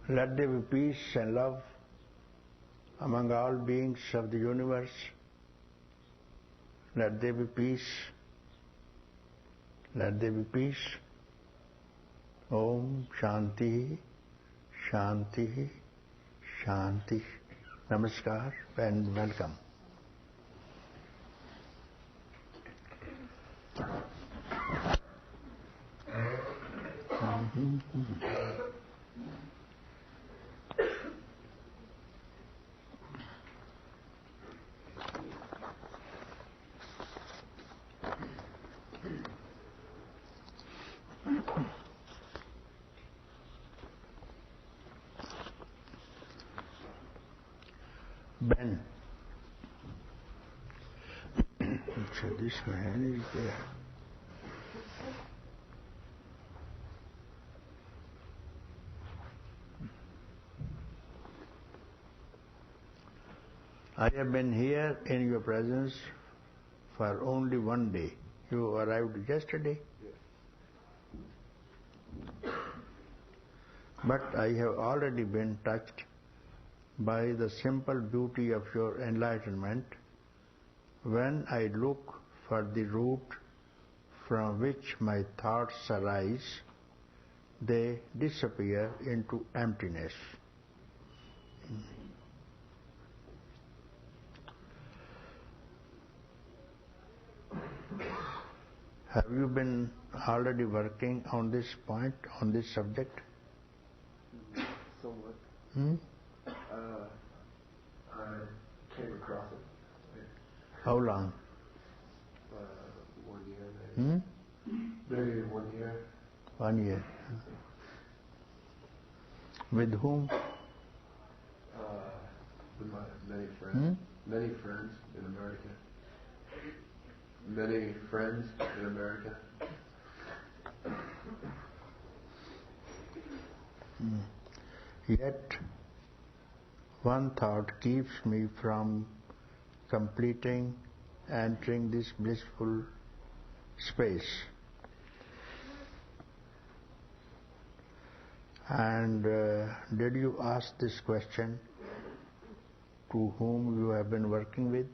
Let there be peace and love among all beings of the universe. Let there be peace. Let there be peace. Om Shanti, Shanti, Shanti. Namaskar and welcome. Ben. So this man is there. I have been here in your presence for only one day. You arrived yesterday. But I have already been touched by the simple beauty of your enlightenment. When I look for the root from which my thoughts arise, they disappear into emptiness. Have you been already working on this point, on this subject? Somewhat. I came across it. How long? 1 year, maybe. Maybe 1 year. 1 year. With whom? With my many friends. Many friends in America. Many friends in America. Yet, one thought keeps me from completing, entering this blissful space. And did you ask this question to whom you have been working with?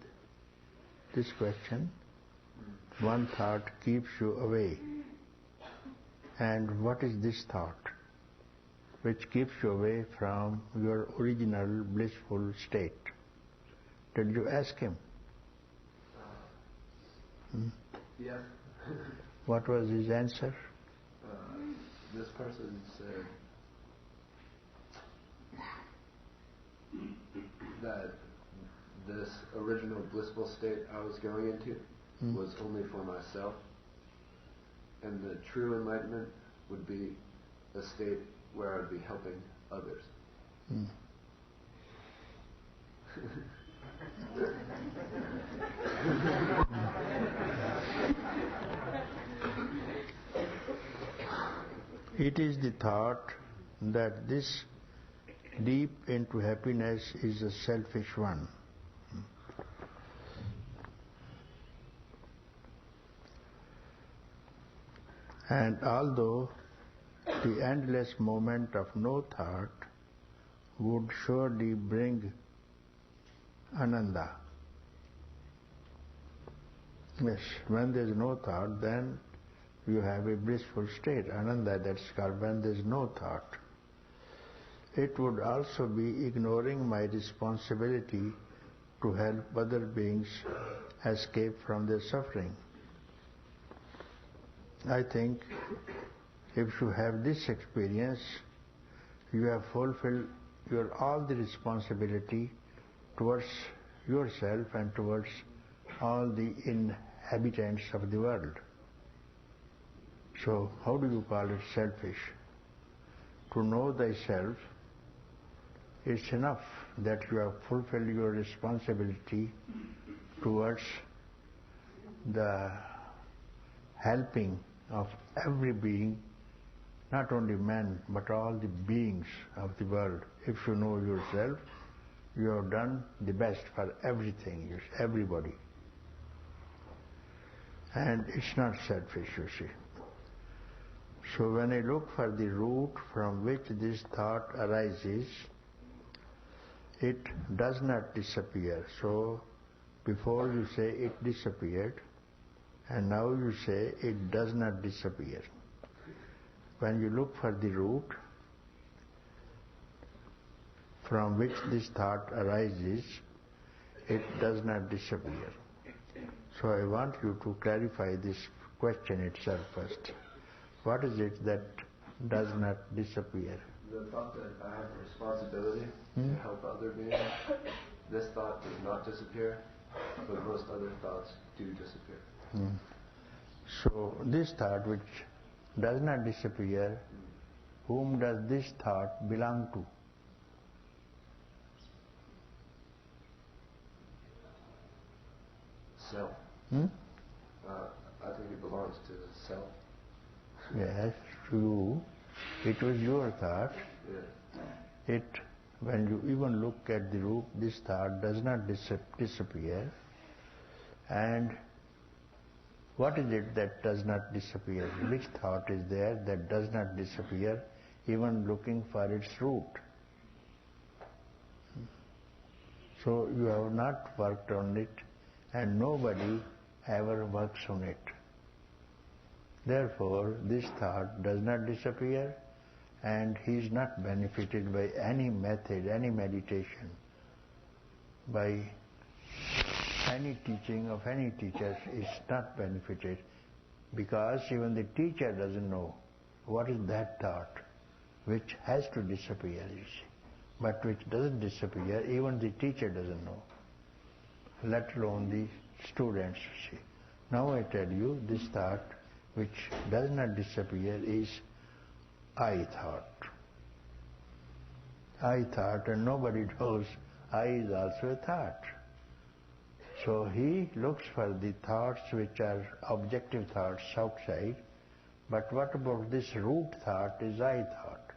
This question? One thought keeps you away. And what is this thought which keeps you away from your original blissful state? Did you ask him? Yes. What was his answer? This person said that this original blissful state I was going into was only for myself, and the true enlightenment would be a state where I'd be helping others. It is the thought that this deep into happiness is a selfish one. And although the endless moment of no thought would surely bring ananda. Yes, when there is no thought, then you have a blissful state, ananda, that's called when there is no thought. It would also be ignoring my responsibility to help other beings escape from their suffering. I think if you have this experience, you have fulfilled all the responsibility towards yourself and towards all the inhabitants of the world. So how do you call it selfish? To know thyself, it's enough that you have fulfilled your responsibility towards the helping of every being, not only man, but all the beings of the world. If you know yourself, you have done the best for everything, everybody. And it's not selfish, you see. So when I look for the root from which this thought arises, it does not disappear. So before you say it disappeared, and now you say it does not disappear. When you look for the root from which this thought arises, it does not disappear. So I want you to clarify this question itself first. What is it that does not disappear? The thought that I have a responsibility to help other beings, this thought does not disappear, but most other thoughts do disappear. So this thought which does not disappear, whom does this thought belong to? Self. I think it belongs to the self. Yes, to you. It was your thought. Yeah. When you even look at the root, this thought does not disappear. And what is it that does not disappear? Which thought is there that does not disappear, even looking for its root? So you have not worked on it, and nobody ever works on it. Therefore, this thought does not disappear, and he is not benefited by any method, any meditation, by any teaching of any teacher is not benefited, because even the teacher doesn't know what is that thought which has to disappear, you see. But which doesn't disappear, even the teacher doesn't know, let alone the students, you see. Now I tell you, this thought which does not disappear is I thought. I thought, and nobody knows I is also a thought. So he looks for the thoughts which are objective thoughts outside, but what about this root thought is I thought?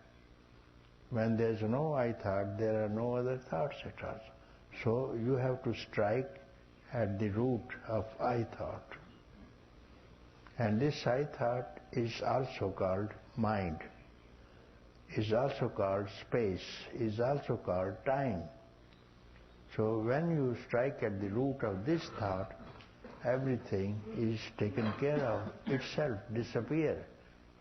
When there is no I thought, there are no other thoughts at all. So you have to strike at the root of I thought. And this I thought is also called mind, is also called space, is also called time. So when you strike at the root of this thought, everything is taken care of, itself disappear.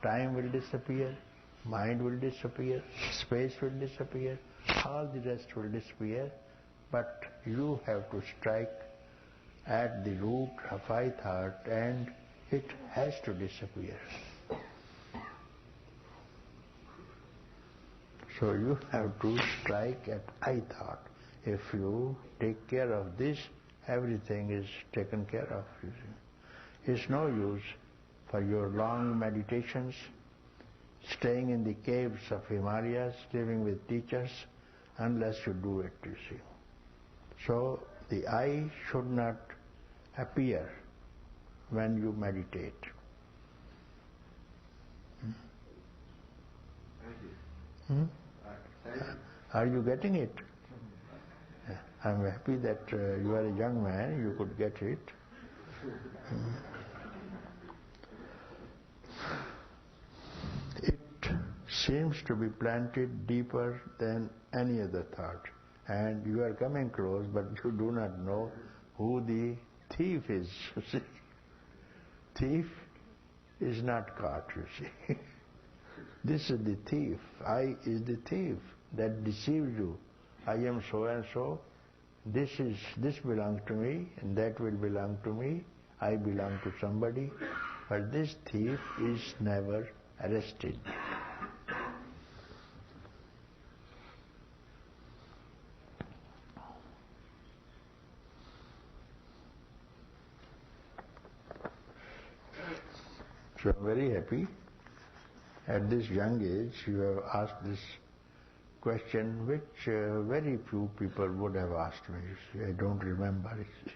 Time will disappear, mind will disappear, space will disappear, all the rest will disappear, but you have to strike at the root of I thought, and it has to disappear. So you have to strike at I thought. If you take care of this, everything is taken care of. You see. It's no use for your long meditations, staying in the caves of Himalayas, living with teachers, unless you do it, you see. So the I should not appear when you meditate. Thank you. Are you getting it? I'm happy that you are a young man, you could get it. It seems to be planted deeper than any other thought. And you are coming close, but you do not know who the thief is. You see? Thief is not caught, you see. This is the thief. I is the thief that deceives you. I am so and so. This belongs to me, and that will belong to me. I belong to somebody. But this thief is never arrested. So I'm very happy. At this young age, you have asked this question which very few people would have asked me. You see, I don't remember it.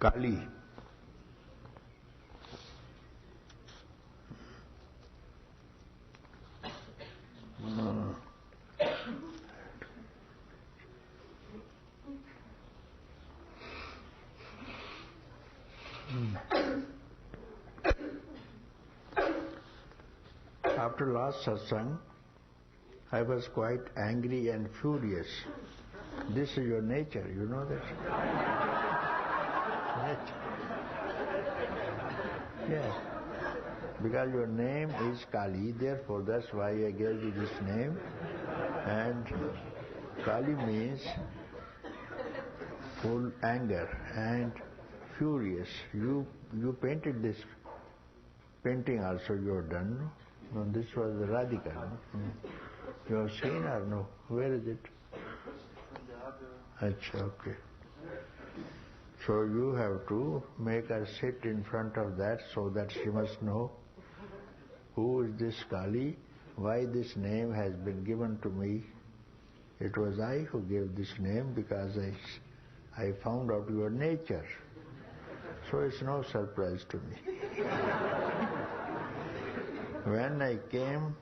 Kali. After last satsang, I was quite angry and furious. This is your nature, you know that? Nature. Yes. Because your name is Kali, therefore that's why I gave you this name. And Kali means full anger and furious. You painted this painting also, you have done, no? No, this was Radhika, no? You have seen or no? Where is it? Achha, okay. So you have to make her sit in front of that so that she must know who is this Kali, why this name has been given to me. It was I who gave this name because I found out your nature. So it's no surprise to me. When I came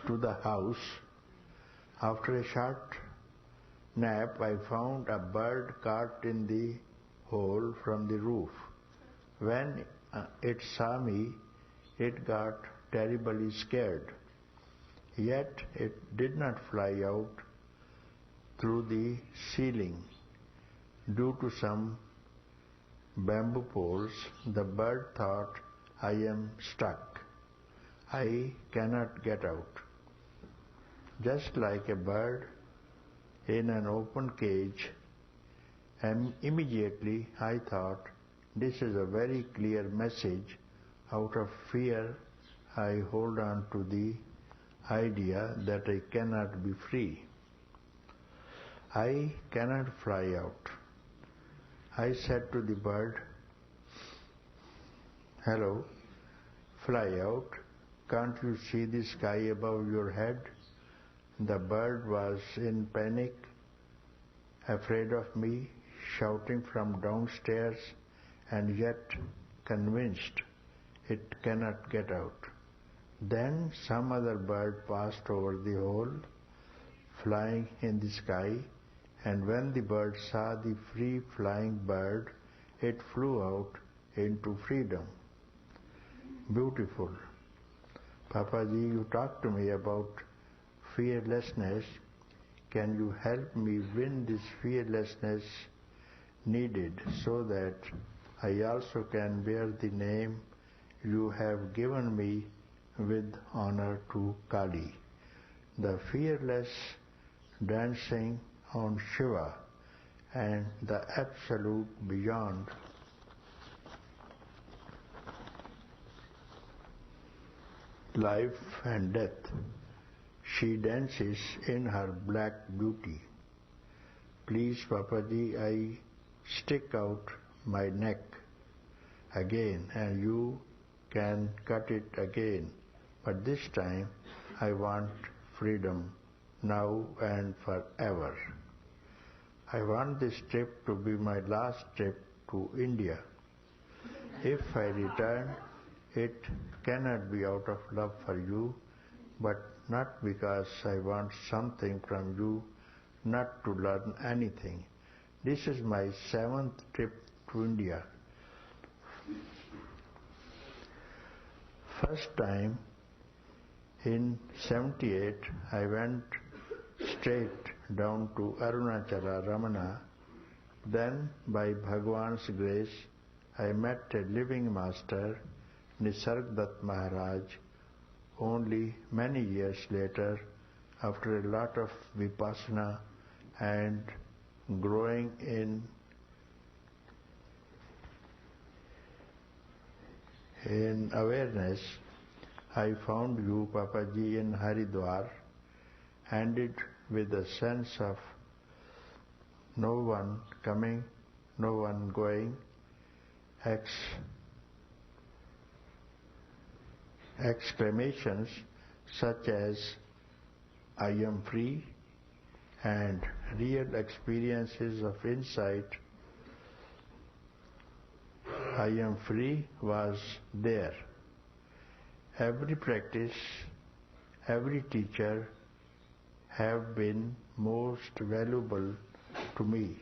to the house, after a short nap, I found a bird caught in the hole from the roof. When it saw me, it got terribly scared. Yet it did not fly out through the ceiling. Due to some bamboo poles, the bird thought, I am stuck. I cannot get out. Just like a bird in an open cage, and immediately I thought, this is a very clear message. Out of fear, I hold on to the idea that I cannot be free. I cannot fly out. I said to the bird, hello, fly out. Can't you see the sky above your head? The bird was in panic, afraid of me, shouting from downstairs, and yet convinced it cannot get out. Then some other bird passed over the hole, flying in the sky, and when the bird saw the free-flying bird, it flew out into freedom. Beautiful. Papaji, you talked to me about fearlessness. Can you help me win this fearlessness needed so that I also can bear the name you have given me with honor to Kali, the fearless dancing on Shiva and the absolute beyond. Life and death. She dances in her black beauty. Please, Papaji, I stick out my neck again and you can cut it again. But this time I want freedom now and forever. I want this trip to be my last trip to India. If I return, it cannot be out of love for you, but not because I want something from you, not to learn anything. This is my 7th trip to India. First time in 78, I went straight down to Arunachala Ramana. Then, by Bhagwan's grace, I met a living master, Nisargadatta Maharaj, only many years later, after a lot of vipassana and growing in awareness, I found you, Papaji, in Haridwar, handed with a sense of no one coming, no one going, exclamations such as, I am free, and real experiences of insight I am free was there. Every practice, every teacher have been most valuable to me.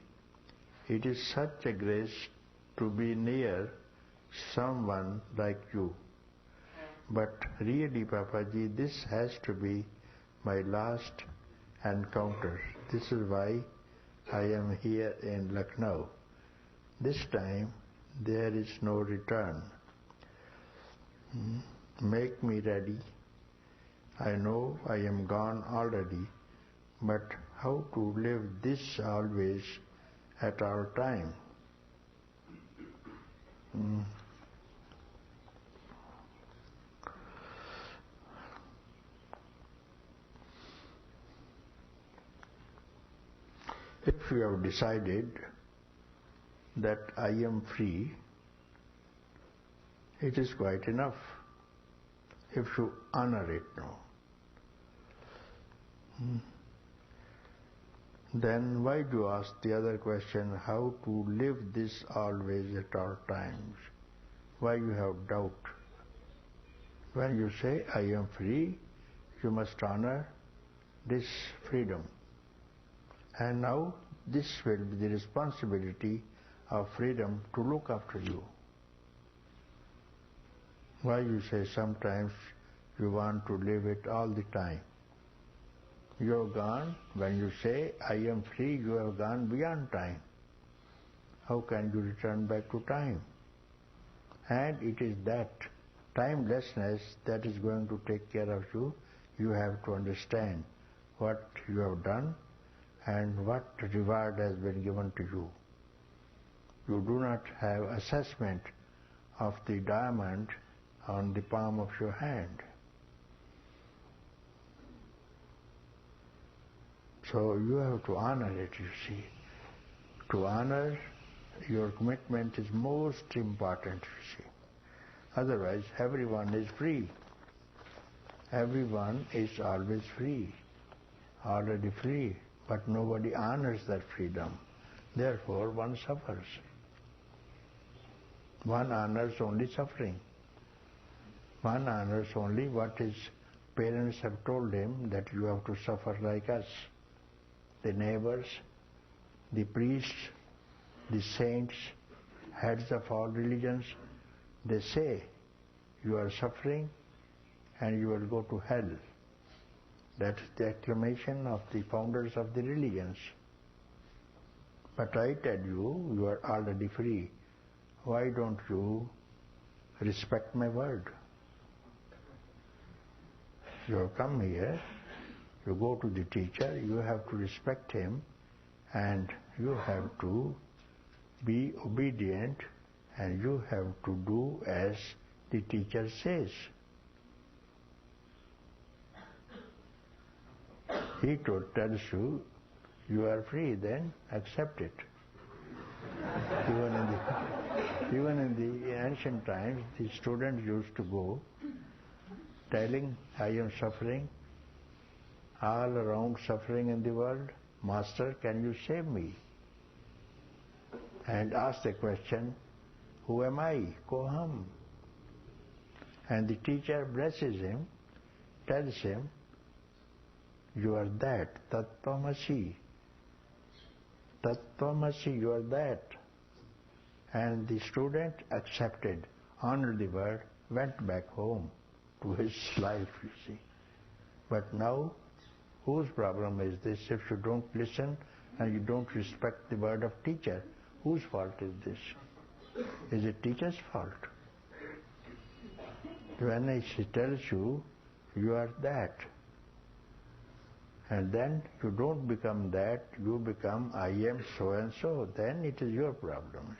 It is such a grace to be near someone like you. But really, Papaji, this has to be my last encounter. This is why I am here in Lucknow. This time there is no return. Make me ready. I know I am gone already, but how to live this always at all time? If you have decided that I am free, it is quite enough. If you honor it now, then why do you ask the other question, how to live this always at all times? Why you have doubt? When you say, I am free, you must honor this freedom. And now this will be the responsibility of freedom to look after you. Why you say sometimes you want to live it all the time? You have gone, when you say, I am free, you have gone beyond time. How can you return back to time? And it is that timelessness that is going to take care of you. You have to understand what you have done and what reward has been given to you. You do not have assessment of the diamond on the palm of your hand. So you have to honor it, you see. To honor your commitment is most important, you see. Otherwise, everyone is free. Everyone is always free, already free, but nobody honors that freedom. Therefore, one suffers. One honors only suffering. One honors only what his parents have told him, that you have to suffer like us. The neighbors, the priests, the saints, heads of all religions, they say, you are suffering and you will go to hell. That is the acclamation of the founders of the religions. But I tell you, you are already free. Why don't you respect my word? You have come here, you go to the teacher, you have to respect him and you have to be obedient and you have to do as the teacher says. He tells you, you are free, then accept it. Even in the ancient times, the students used to go telling, I am suffering, all around suffering in the world. Master, can you save me? And ask the question, who am I? Koham. And the teacher blesses him, tells him, you are that, Tattvamasi. Tattvamasi, you are that. And the student accepted, honored the word, went back home to his life, you see. But now, whose problem is this? If you don't listen and you don't respect the word of teacher, whose fault is this? Is it teacher's fault? When she tells you, you are that, and then you don't become that, you become I am so and so, then it is your problem.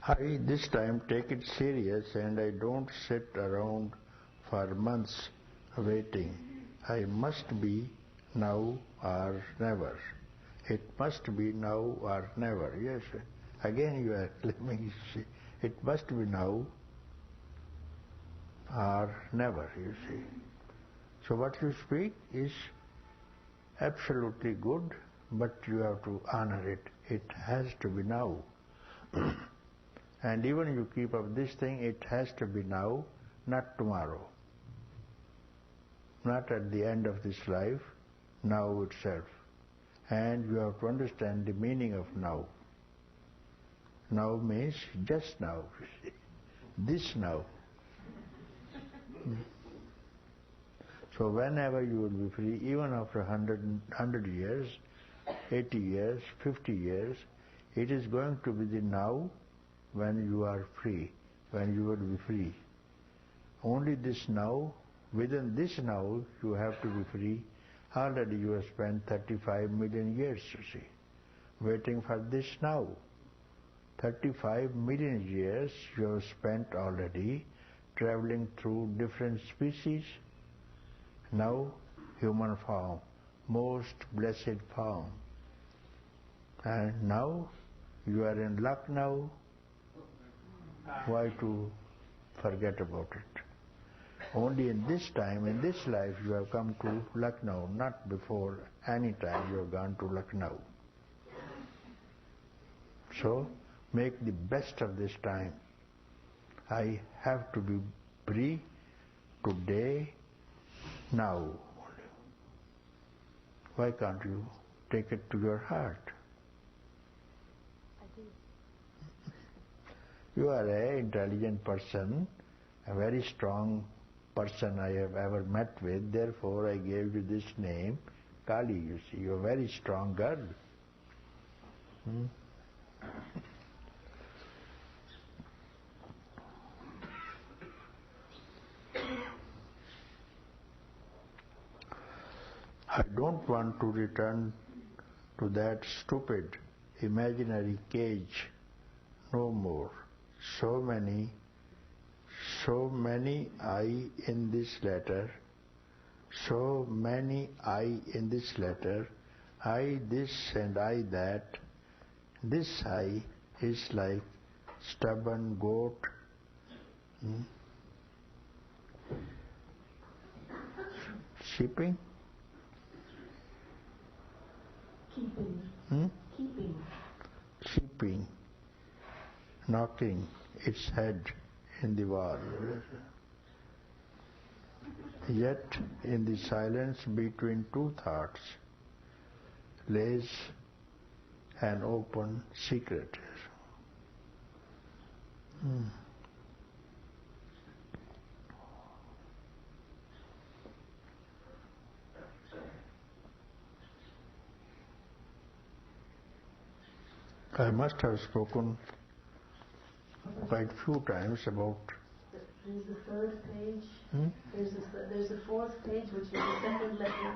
I this time take it serious and I don't sit around for months waiting. I must be now or never. It must be now or never. Yes. Again you are claiming it must be now or never, you see. So what you speak is absolutely good, but you have to honor it. It has to be now. And even you keep up this thing, it has to be now, not tomorrow. Not at the end of this life, now itself. And you have to understand the meaning of now. Now means just now, you see. This now. So whenever you will be free, even after 100 years, 80 years, 50 years, it is going to be the now when you are free, when you will be free. Only this now, within this now, you have to be free. Already you have spent 35 million years, you see, waiting for this now. 35 million years you have spent already traveling through different species. Now, human form, most blessed form. And now, you are in Lucknow. Why to forget about it? Only in this time, in this life, you have come to Lucknow, not before any time you have gone to Lucknow. So, make the best of this time. I have to be free today, now. Why can't you take it to your heart? I do. You are an intelligent person, a very strong person I have ever met with, therefore I gave you this name, Kali, you see. You are a very strong girl. I don't want to return to that stupid imaginary cage no more. So many I in this letter, so many I in this letter, I this and I that. This I is like stubborn goat. Sheeping? Keeping. Keeping. Sheeping. Knocking its head in the wall. Yet in the silence between two thoughts lays an open secret. I must have spoken quite few times about. There's the third page. There's the fourth page, which is the second letter.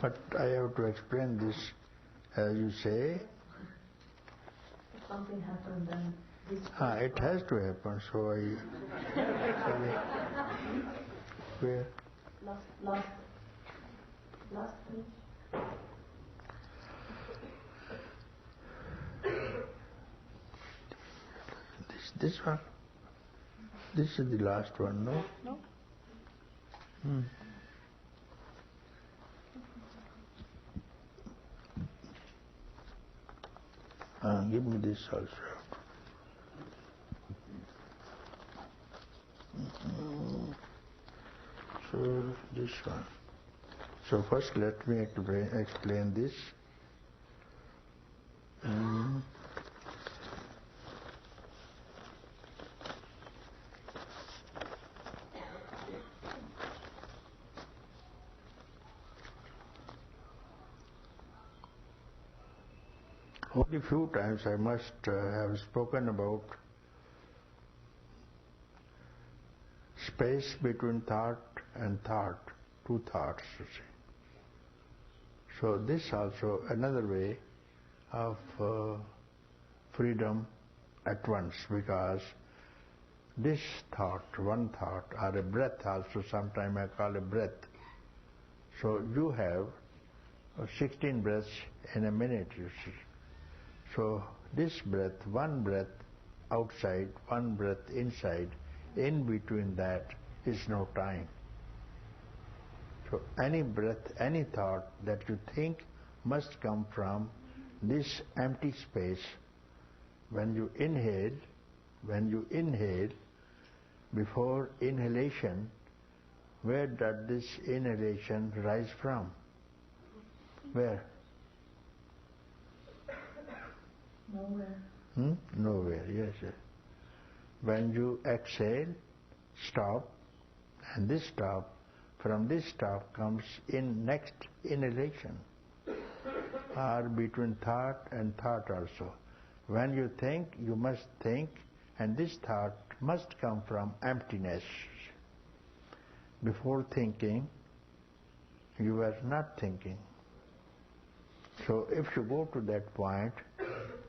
But I have to explain this, as you say. Something happened then. It has to happen. So I. Where? Last page. This one? This is the last one, no? No. Give me this also. So this one. So first let me explain this. Only few times I must have spoken about space between thought and thought, two thoughts, you see. So this also another way of freedom at once, because this thought, one thought, or a breath also, sometimes I call a breath, So you have 16 breaths in a minute, you see. So this breath, one breath outside, one breath inside, in between that is no time. So any breath, any thought that you think must come from this empty space. When you inhale, before inhalation, where does this inhalation rise from? Where? Nowhere. Nowhere, yes. When you exhale, stop, and this stop, from this stop comes in next inhalation, or between thought and thought also. When you think, you must think, and this thought must come from emptiness. Before thinking, you were not thinking. So if you go to that point,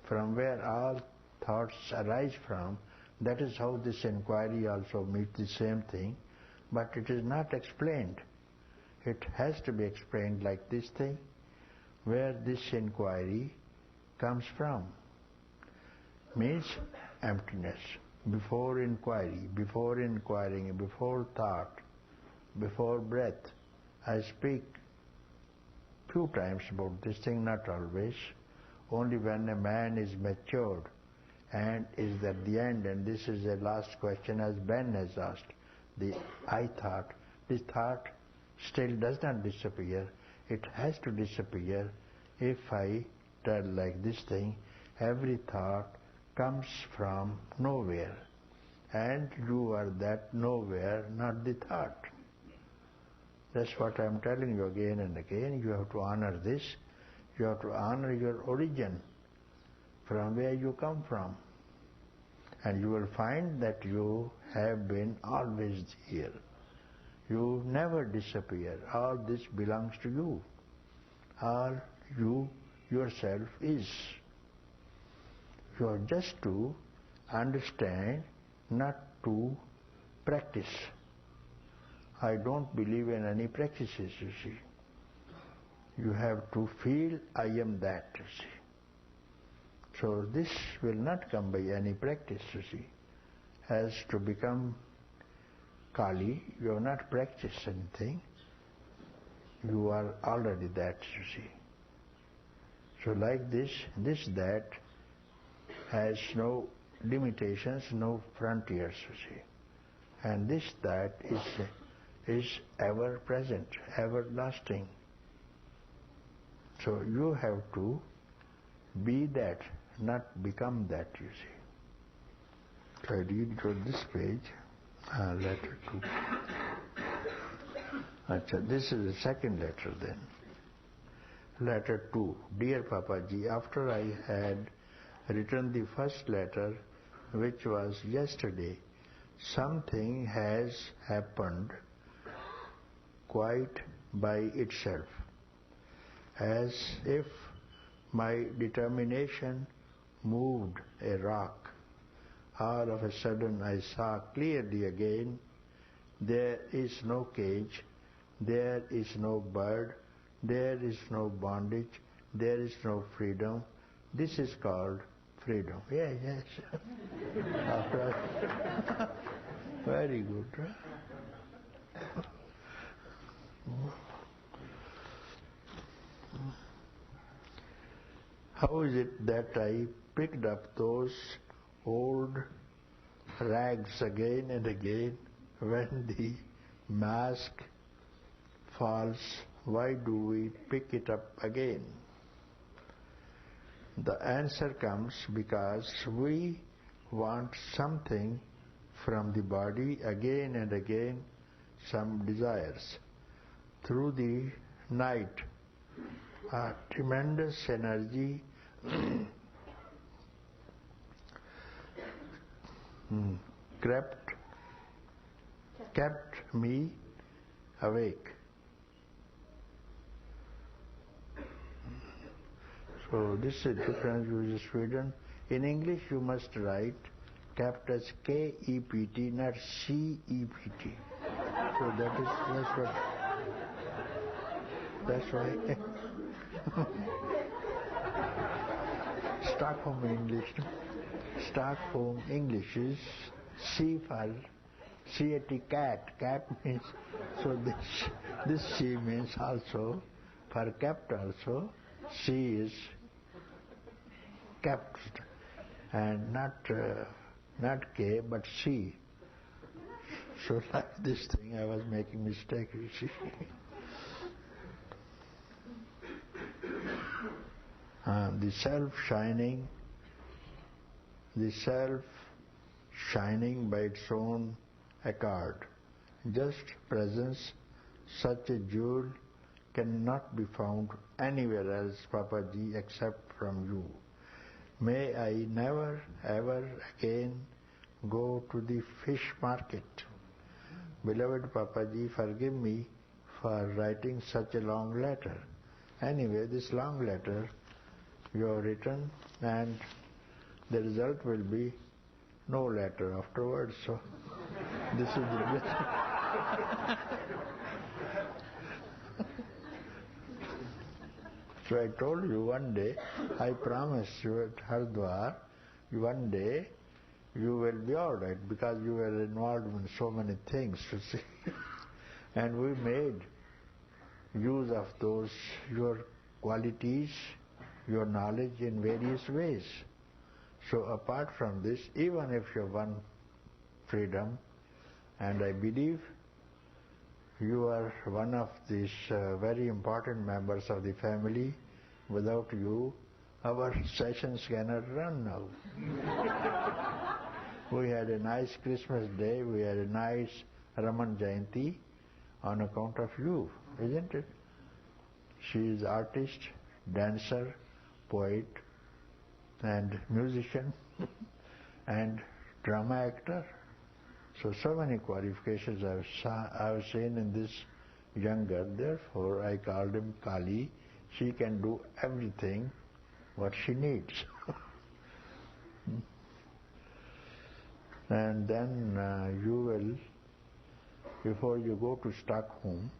from where all thoughts arise from, that is how this inquiry also meets the same thing, but it is not explained. It has to be explained like this thing, where this inquiry comes from. Means emptiness. Before inquiry, before inquiring, before thought, before breath. I speak few times about this thing, not always. Only when a man is matured and is at the end, and this is the last question as Ben has asked, the I thought, this thought still does not disappear. It has to disappear if I tell like this thing, every thought comes from nowhere, and you are that nowhere, not the thought. That's what I'm telling you again and again. You have to honor this. You have to honor your origin, from where you come from. And you will find that you have been always here. You never disappear. All this belongs to you. All you yourself is. You are just to understand, not to practice. I don't believe in any practices, you see. You have to feel I am that, you see. So this will not come by any practice, you see. As to become Kali, you have not practiced anything. You are already that, you see. So like this, that has no limitations, no frontiers, you see. And this that is ever present, everlasting. So you have to be that, not become that, you see. So I read from this page, letter 2. Achha, this is the second letter then. Letter 2. Dear Papaji, after I had written the first letter, which was yesterday, something has happened quite by itself, as if my determination moved a rock. All of a sudden I saw clearly again, there is no cage, there is no bird, there is no bondage, there is no freedom. This is called freedom. Yeah, yes. Very good. Huh? How is it that I picked up those old rags again and again when the mask falls? Why do we pick it up again? The answer comes because we want something from the body again and again, some desires. Through the night, a tremendous energy kept me awake. So this is a difference with Sweden. In English you must write kept as K-E-P-T, not C-E-P-T. So that's what. That's why. Stockholm English. Stockholm English is C for C-A-T, cat. Cat means, so this C means also, for kept also, C is kept. And not K, but C. So like this thing, I was making mistake, you see. The self shining by its own accord. Just presence, such a jewel cannot be found anywhere else, Papaji, except from you. May I never ever again go to the fish market. Beloved Papaji, forgive me for writing such a long letter. Anyway, this long letter you have written, and the result will be no letter afterwards. So this is the blessing. So I told you one day, I promise you at Haridwar, one day you will be all right, because you were involved in so many things, you see. And we made use of those, your qualities, your knowledge in various ways. So apart from this, even if you won freedom, and I believe you are one of these very important members of the family, without you, our sessions cannot run now. We had a nice Christmas day, we had a nice Raman Jayanti on account of you, isn't it? She is artist, dancer, poet, and musician, and drama actor. So many qualifications I've seen in this young girl. Therefore, I called him Kali. She can do everything what she needs. And then you will, before you go to Stockholm,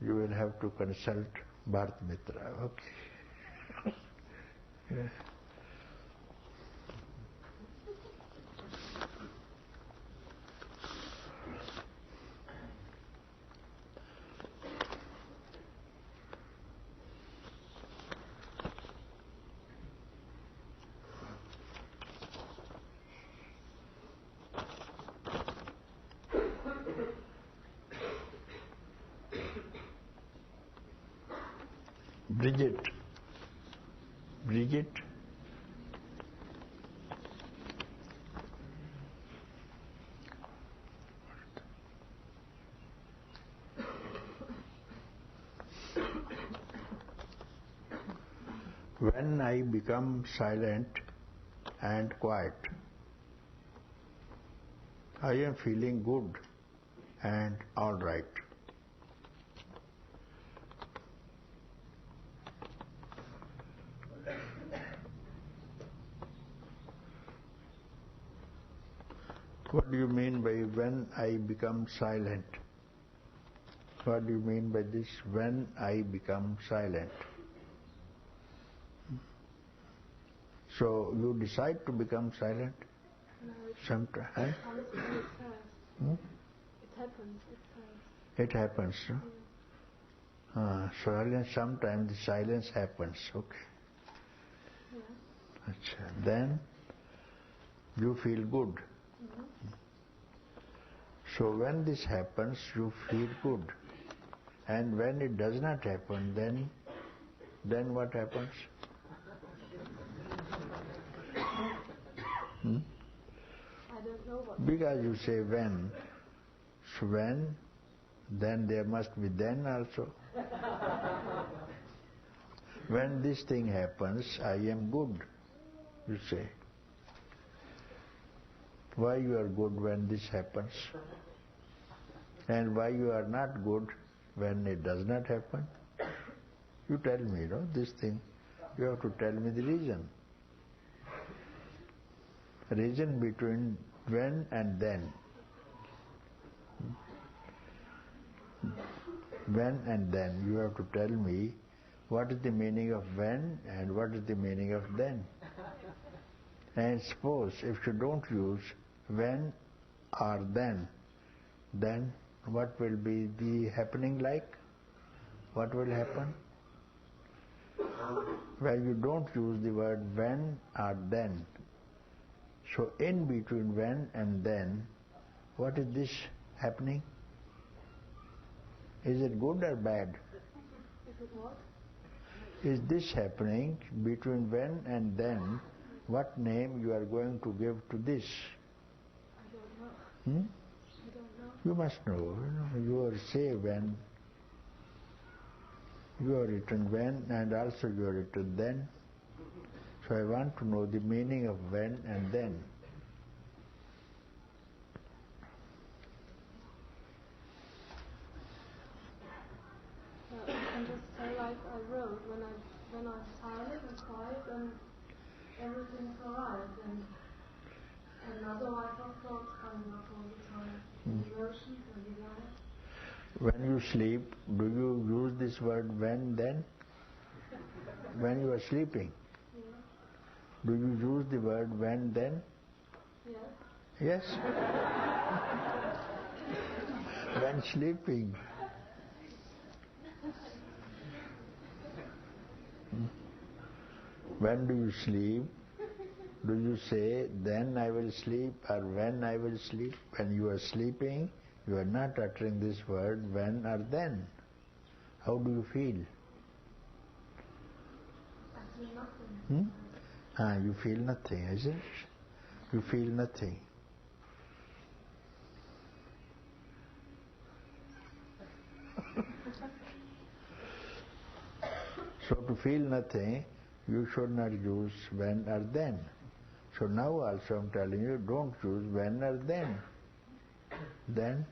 you will have to consult Bharat Mitra. Okay. Yeah. Bridget. When I become silent and quiet, I am feeling good and all right. What do you mean by when I become silent? What do you mean by this, when I become silent? So you decide to become silent? No, Sometimes. it happens. It happens. It happens. No? Yeah. So sometimes the silence happens. Okay. Yeah. Achha. Then you feel good. Mm-hmm. So when this happens, you feel good. And when it does not happen, then what happens? I don't know what. Because you say when. So when, then there must be then also. When this thing happens, I am good, you say. Why you are good when this happens? And why you are not good when it does not happen? You tell me, this thing. You have to tell me the reason. Reason between when and then. when and then. You have to tell me what is the meaning of when and what is the meaning of then. And suppose if you don't use when or then what will be the happening like? What will happen? Where you don't use the word when or then. So in between when and then, what is this happening? Is it good or bad? Is it what? Is this happening between when and then? What name you are going to give to this? I don't know. I don't know. You must know. You are say when. You are written when and also you are written then. So I want to know the meaning of when and then. You can just say like I wrote, when I'm silent and quiet, then everything's alright, and otherwise no thoughts coming up all the time, and emotions and desire. When you sleep, do you use this word when then? When you are sleeping, Yeah. do you use the word when then? Yes. Yes. When sleeping. When do you sleep? Do you say, then I will sleep, or when I will sleep? When you are sleeping, you are not uttering this word when or then. How do you feel? I feel nothing. You feel nothing, is it? You feel nothing. So to feel nothing, you should not use when or then. So now also I'm telling you, don't use when or then. Then?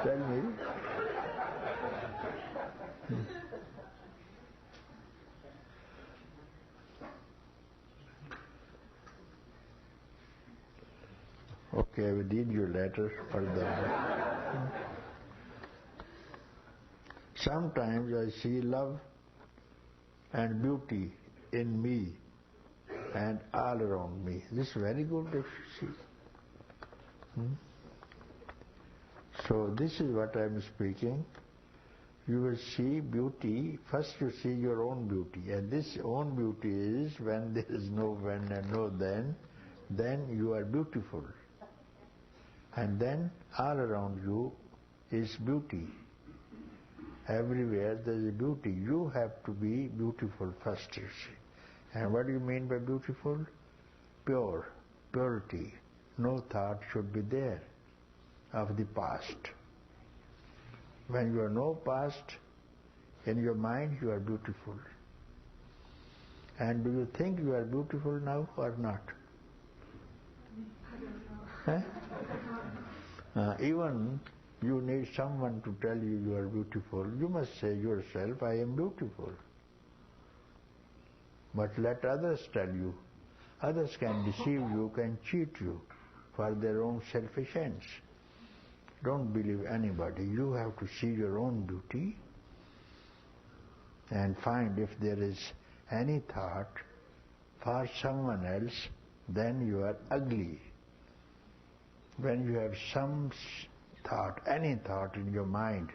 Tell me. Okay, I will read your letter further. Sometimes I see love and beauty in me and all around me. This is very good if you see. So this is what I am speaking. You will see beauty, first you see your own beauty, and this own beauty is when there is no when and no then you are beautiful. And then all around you is beauty. Everywhere there is beauty. You have to be beautiful first, you see. And what do you mean by beautiful? Pure, purity. No thought should be there of the past. When you are no past, in your mind you are beautiful. And do you think you are beautiful now or not? Even you need someone to tell you you are beautiful. You must say yourself, I am beautiful. But let others tell you. Others can deceive you, can cheat you for their own selfish ends. Don't believe anybody. You have to see your own beauty and find if there is any thought for someone else, then you are ugly. When you have some thought, any thought in your mind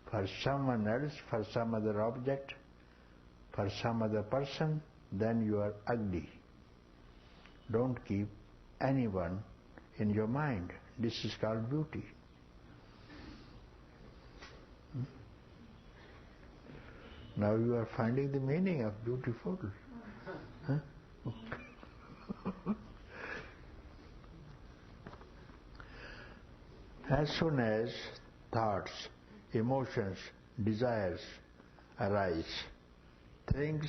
for someone else, for some other object, for some other person, then you are ugly. Don't keep anyone in your mind. This is called beauty. Now you are finding the meaning of beautiful. Huh? As soon as thoughts, emotions, desires arise, things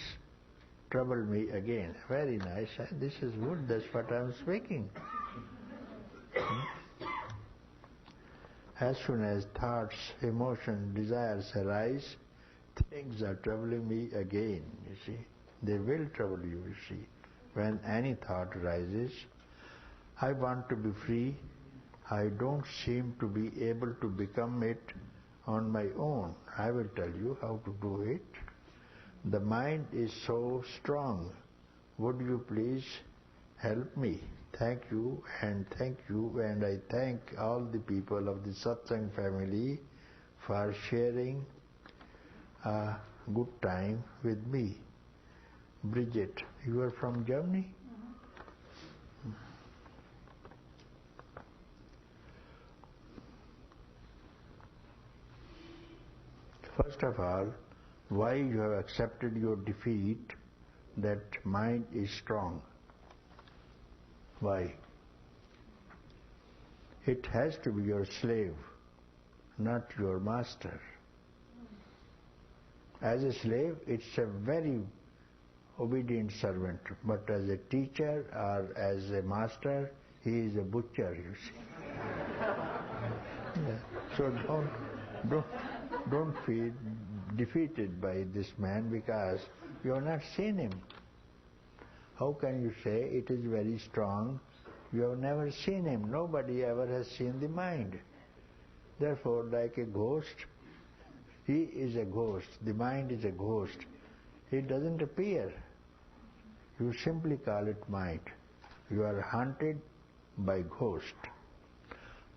trouble me again. Very nice. This is good. That's what I am speaking. As soon as thoughts, emotions, desires arise, things are troubling me again, you see. They will trouble you see. When any thought arises, I want to be free, I don't seem to be able to become it on my own. I will tell you how to do it. The mind is so strong. Would you please help me? Thank you, and I thank all the people of the Satsang family for sharing a good time with me. Bridget, you are from Germany? First of all, why you have accepted your defeat, that mind is strong? Why? It has to be your slave, not your master. As a slave, it's a very obedient servant, but as a teacher or as a master, he is a butcher, you see. Yeah. So don't feel defeated by this man because you have not seen him. How can you say it is very strong? You have never seen him. Nobody ever has seen the mind. Therefore, like a ghost, he is a ghost. The mind is a ghost. It doesn't appear. You simply call it mind. You are haunted by ghost.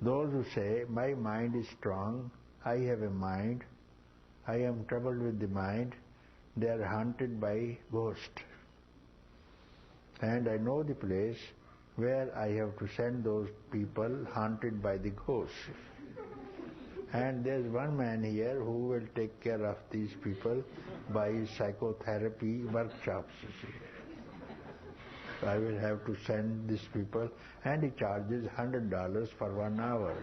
Those who say, my mind is strong, I have a mind, I am troubled with the mind, they are haunted by ghost. And I know the place where I have to send those people haunted by the ghost. And there's one man here who will take care of these people by psychotherapy workshops, you see. I will have to send these people, and he charges $100 for 1 hour.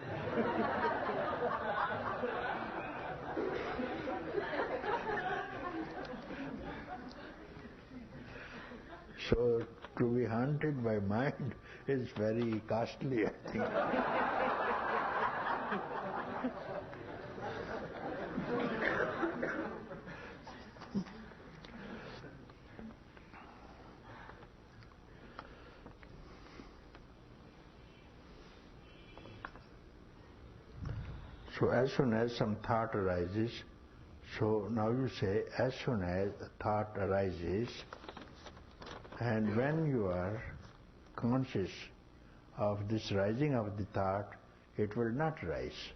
So to be haunted by mind is very costly, I think. So as soon as some thought arises, so now you say, as soon as a thought arises, and when you are conscious of this rising of the thought, it will not rise.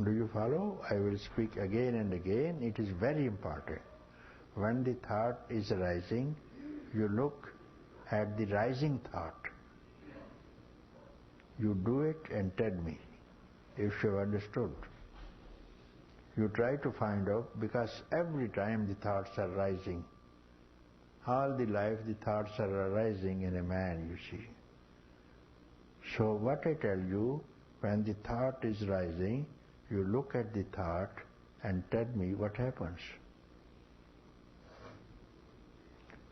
Do you follow? I will speak again and again. It is very important. When the thought is rising, you look at the rising thought. You do it and tell me if you have understood. You try to find out, because every time the thoughts are rising, all the life the thoughts are arising in a man, you see. So what I tell you, when the thought is rising, you look at the thought and tell me what happens.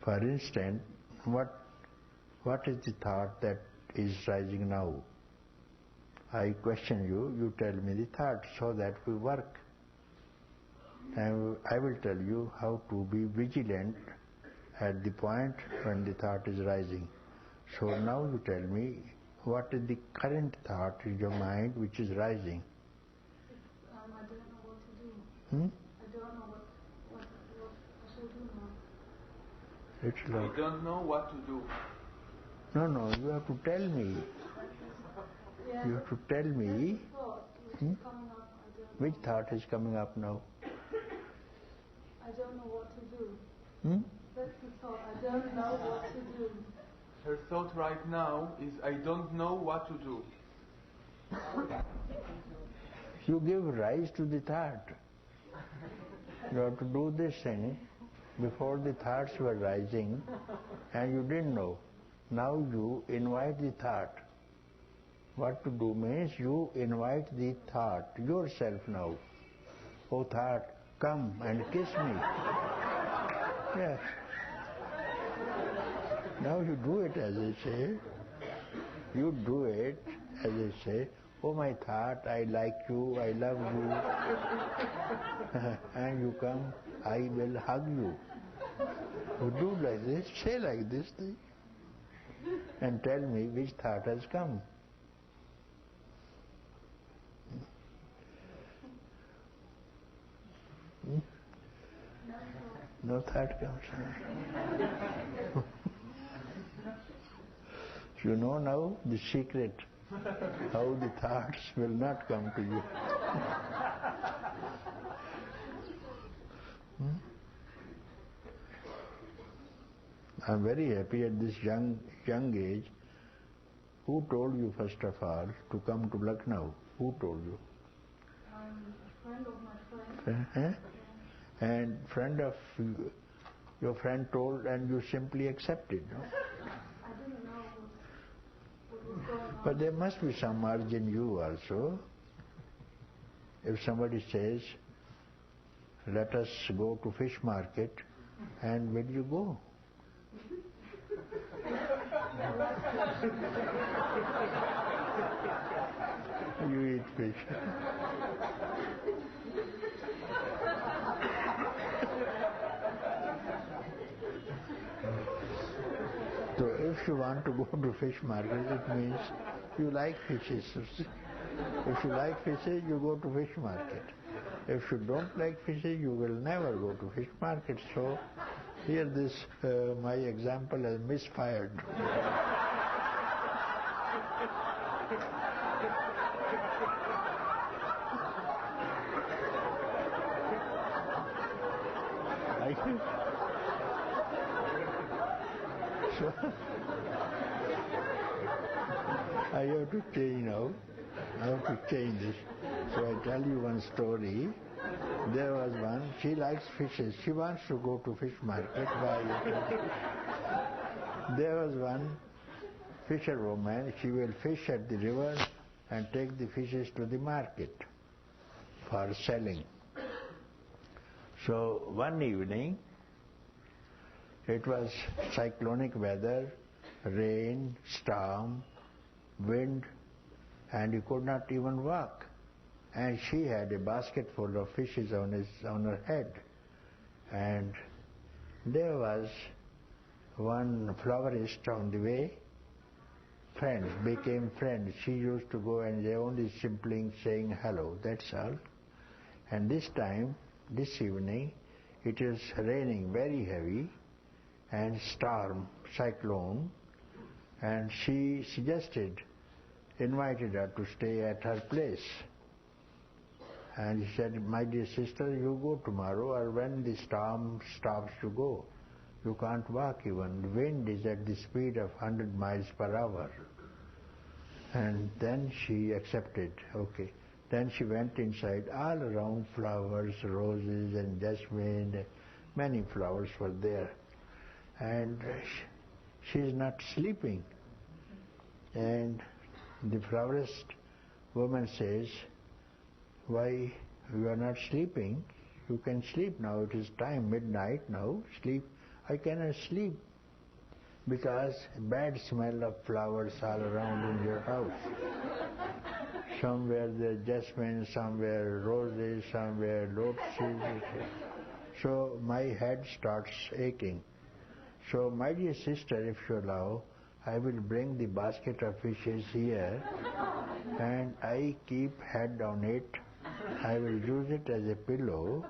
For instance, what is the thought that is rising now? I question you, you tell me the thought, so that we work. And I will tell you how to be vigilant at the point when the thought is rising. So now you tell me, what is the current thought in your mind which is rising? I don't know what to do. I don't know what I should do now. It's like, I don't know what to do. No, you have to tell me. Yeah, You have to tell me. thought which is coming up. I don't Which know. thought is coming up now? I don't know what to do. That's the thought. I don't know what to do. Her thought right now is, I don't know what to do. You give rise to the thought. You have to do this thing. Before the thoughts were rising and you didn't know. Now you invite the thought. What to do means you invite the thought yourself now. Oh thought, come and kiss me. Yes. Now you do it as I say. You do it as I say. Oh my thought, I like you, I love you. And you come, I will hug you. You do like this, say like this thing. And tell me which thought has come. No thought comes. You know now the secret, how the thoughts will not come to you. I'm very happy at this young age. Who told you first of all to come to Lucknow? Who told you? A friend of my friend. And friend of your friend told and you simply accepted, no? I didn't know what was going on. But there must be some urge in you also. If somebody says, let us go to fish market, and will you go? You eat fish. So if you want to go to fish market, it means you like fishes. If you like fishes, you go to fish market. If you don't like fishes, you will never go to fish market. So here this, my example has misfired. So I have to change now. I have to change this. So I tell you one story. There was one, she likes fishes. She wants to go to fish market. There was one fisherwoman. She will fish at the river and take the fishes to the market for selling. So one evening, it was cyclonic weather, rain, storm, wind, and you could not even walk. And she had a basket full of fishes on her head. And there was one florist on the way. Friends, became friends. She used to go and they only simply saying hello, that's all. And this time, this evening, it is raining very heavy and storm, cyclone, and she invited her to stay at her place. And he said, my dear sister, you go tomorrow, or when the storm stops, you go. You can't walk even. The wind is at the speed of 100 miles per hour. And then she accepted, okay. Then she went inside, all around flowers, roses and jasmine, many flowers were there. And she is not sleeping. And the florist woman says, why you are not sleeping? You can sleep now. It is time, midnight now. Sleep. I cannot sleep because bad smell of flowers all around in your house. Somewhere there jasmine, somewhere roses, somewhere lotuses. So my head starts aching. So my dear sister, if you allow, I will bring the basket of fishes here and I keep head on it. I will use it as a pillow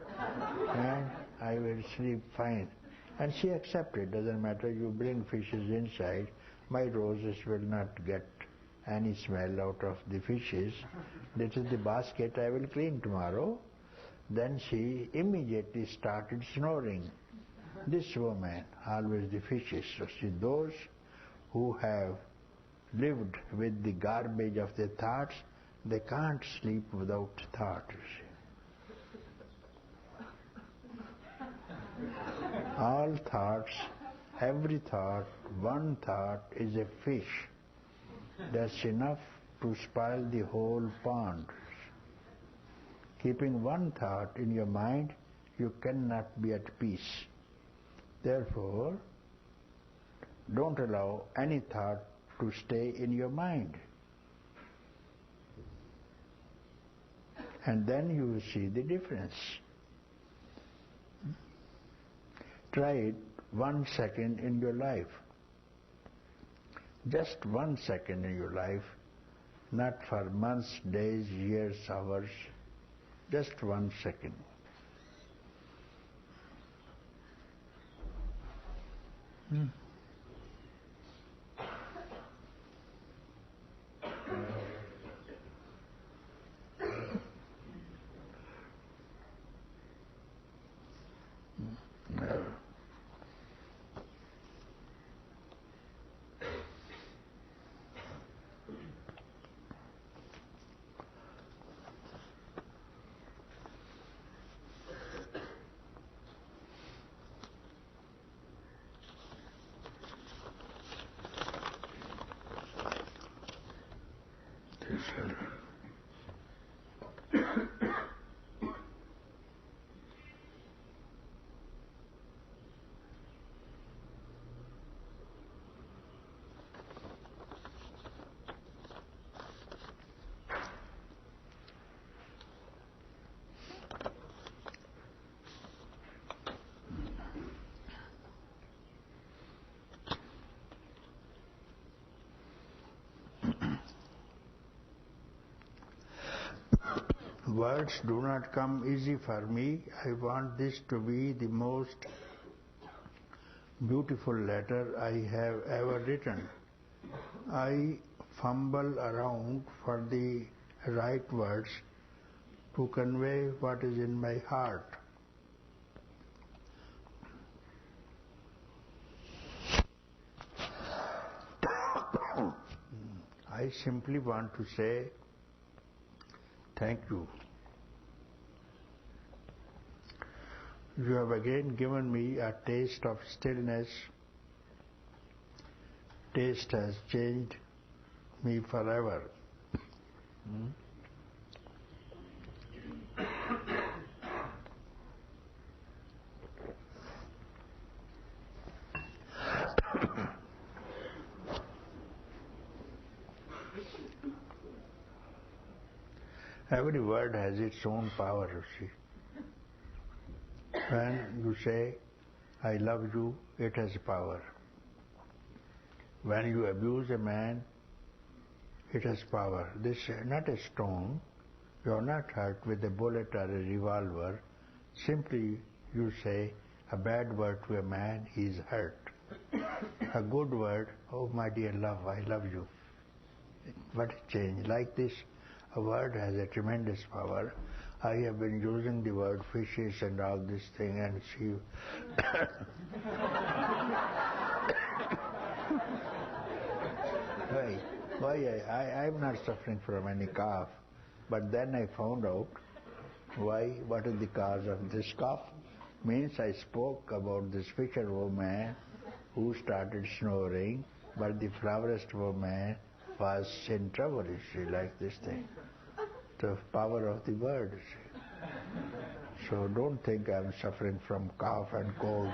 and I will sleep fine. And she accepted, doesn't matter, you bring fishes inside, my roses will not get any smell out of the fishes. This is the basket I will clean tomorrow. Then she immediately started snoring. This woman, always the fishes. So see, those who have lived with the garbage of their thoughts, they can't sleep without thought, you see. All thoughts, every thought, one thought is a fish. That's enough to spoil the whole pond. Keeping one thought in your mind, you cannot be at peace. Therefore, don't allow any thought to stay in your mind. And then you will see the difference. Try it 1 second in your life. Just 1 second in your life, not for months, days, years, hours, just 1 second. Words do not come easy for me. I want this to be the most beautiful letter I have ever written. I fumble around for the right words to convey what is in my heart. I simply want to say thank you. You have again given me a taste of stillness. Taste has changed me forever. Every word has its own power, you see. When you say, I love you, it has power. When you abuse a man, it has power. This is not a stone. You are not hurt with a bullet or a revolver. Simply you say a bad word to a man, he is hurt. A good word, oh my dear love, I love you. What a change. Like this, a word has a tremendous power. I have been using the word fishes and all this thing and see. I'm not suffering from any cough. But then I found out what is the cause of this cough. Means I spoke about this fisher woman who started snoring, but the flowerist woman was in trouble, you see, like this thing. The power of the word, you see. So don't think I'm suffering from cough and cold.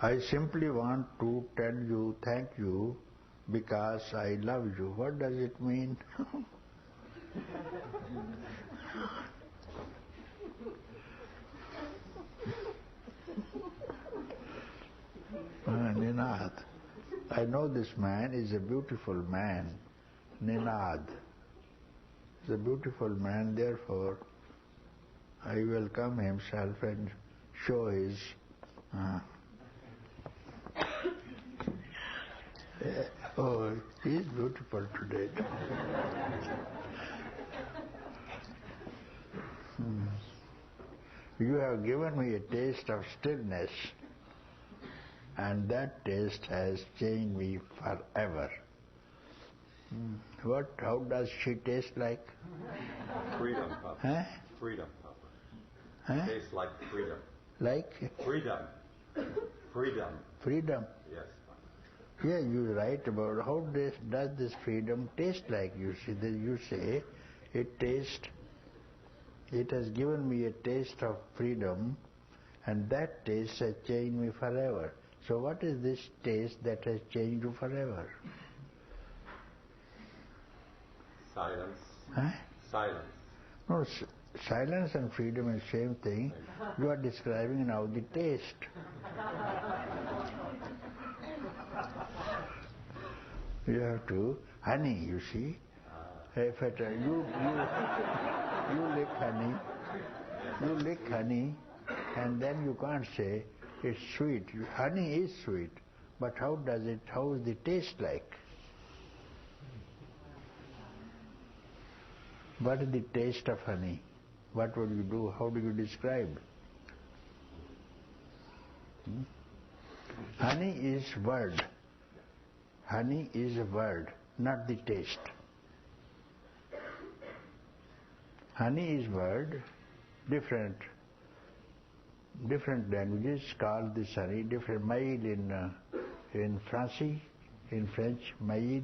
I simply want to tell you thank you because I love you. What does it mean? Ninad. I know this man is a beautiful man. Ninad is a beautiful man, therefore I welcome himself and show his oh, he is beautiful today. You have given me a taste of stillness, and that taste has changed me forever. How does she taste like? Freedom, Papa. Huh? Freedom, Papa. Huh? Tastes like freedom. Like? Freedom. Freedom. Freedom. Yes, Papa. Yeah, you're right about how does this freedom taste like. You see, you say it has given me a taste of freedom, and that taste has changed me forever. So what is this taste that has changed you forever? Silence. Huh? Silence. No, silence and freedom is the same thing. You are describing now the taste. You have to, honey, you see. If you lick honey, and then you can't say it's sweet. Honey is sweet, but how is the taste like? What is the taste of honey? What would you do? How do you describe? Honey is word. Honey is a word, not the taste. Honey is word. Different languages call this honey different. Maïl in French, maïl,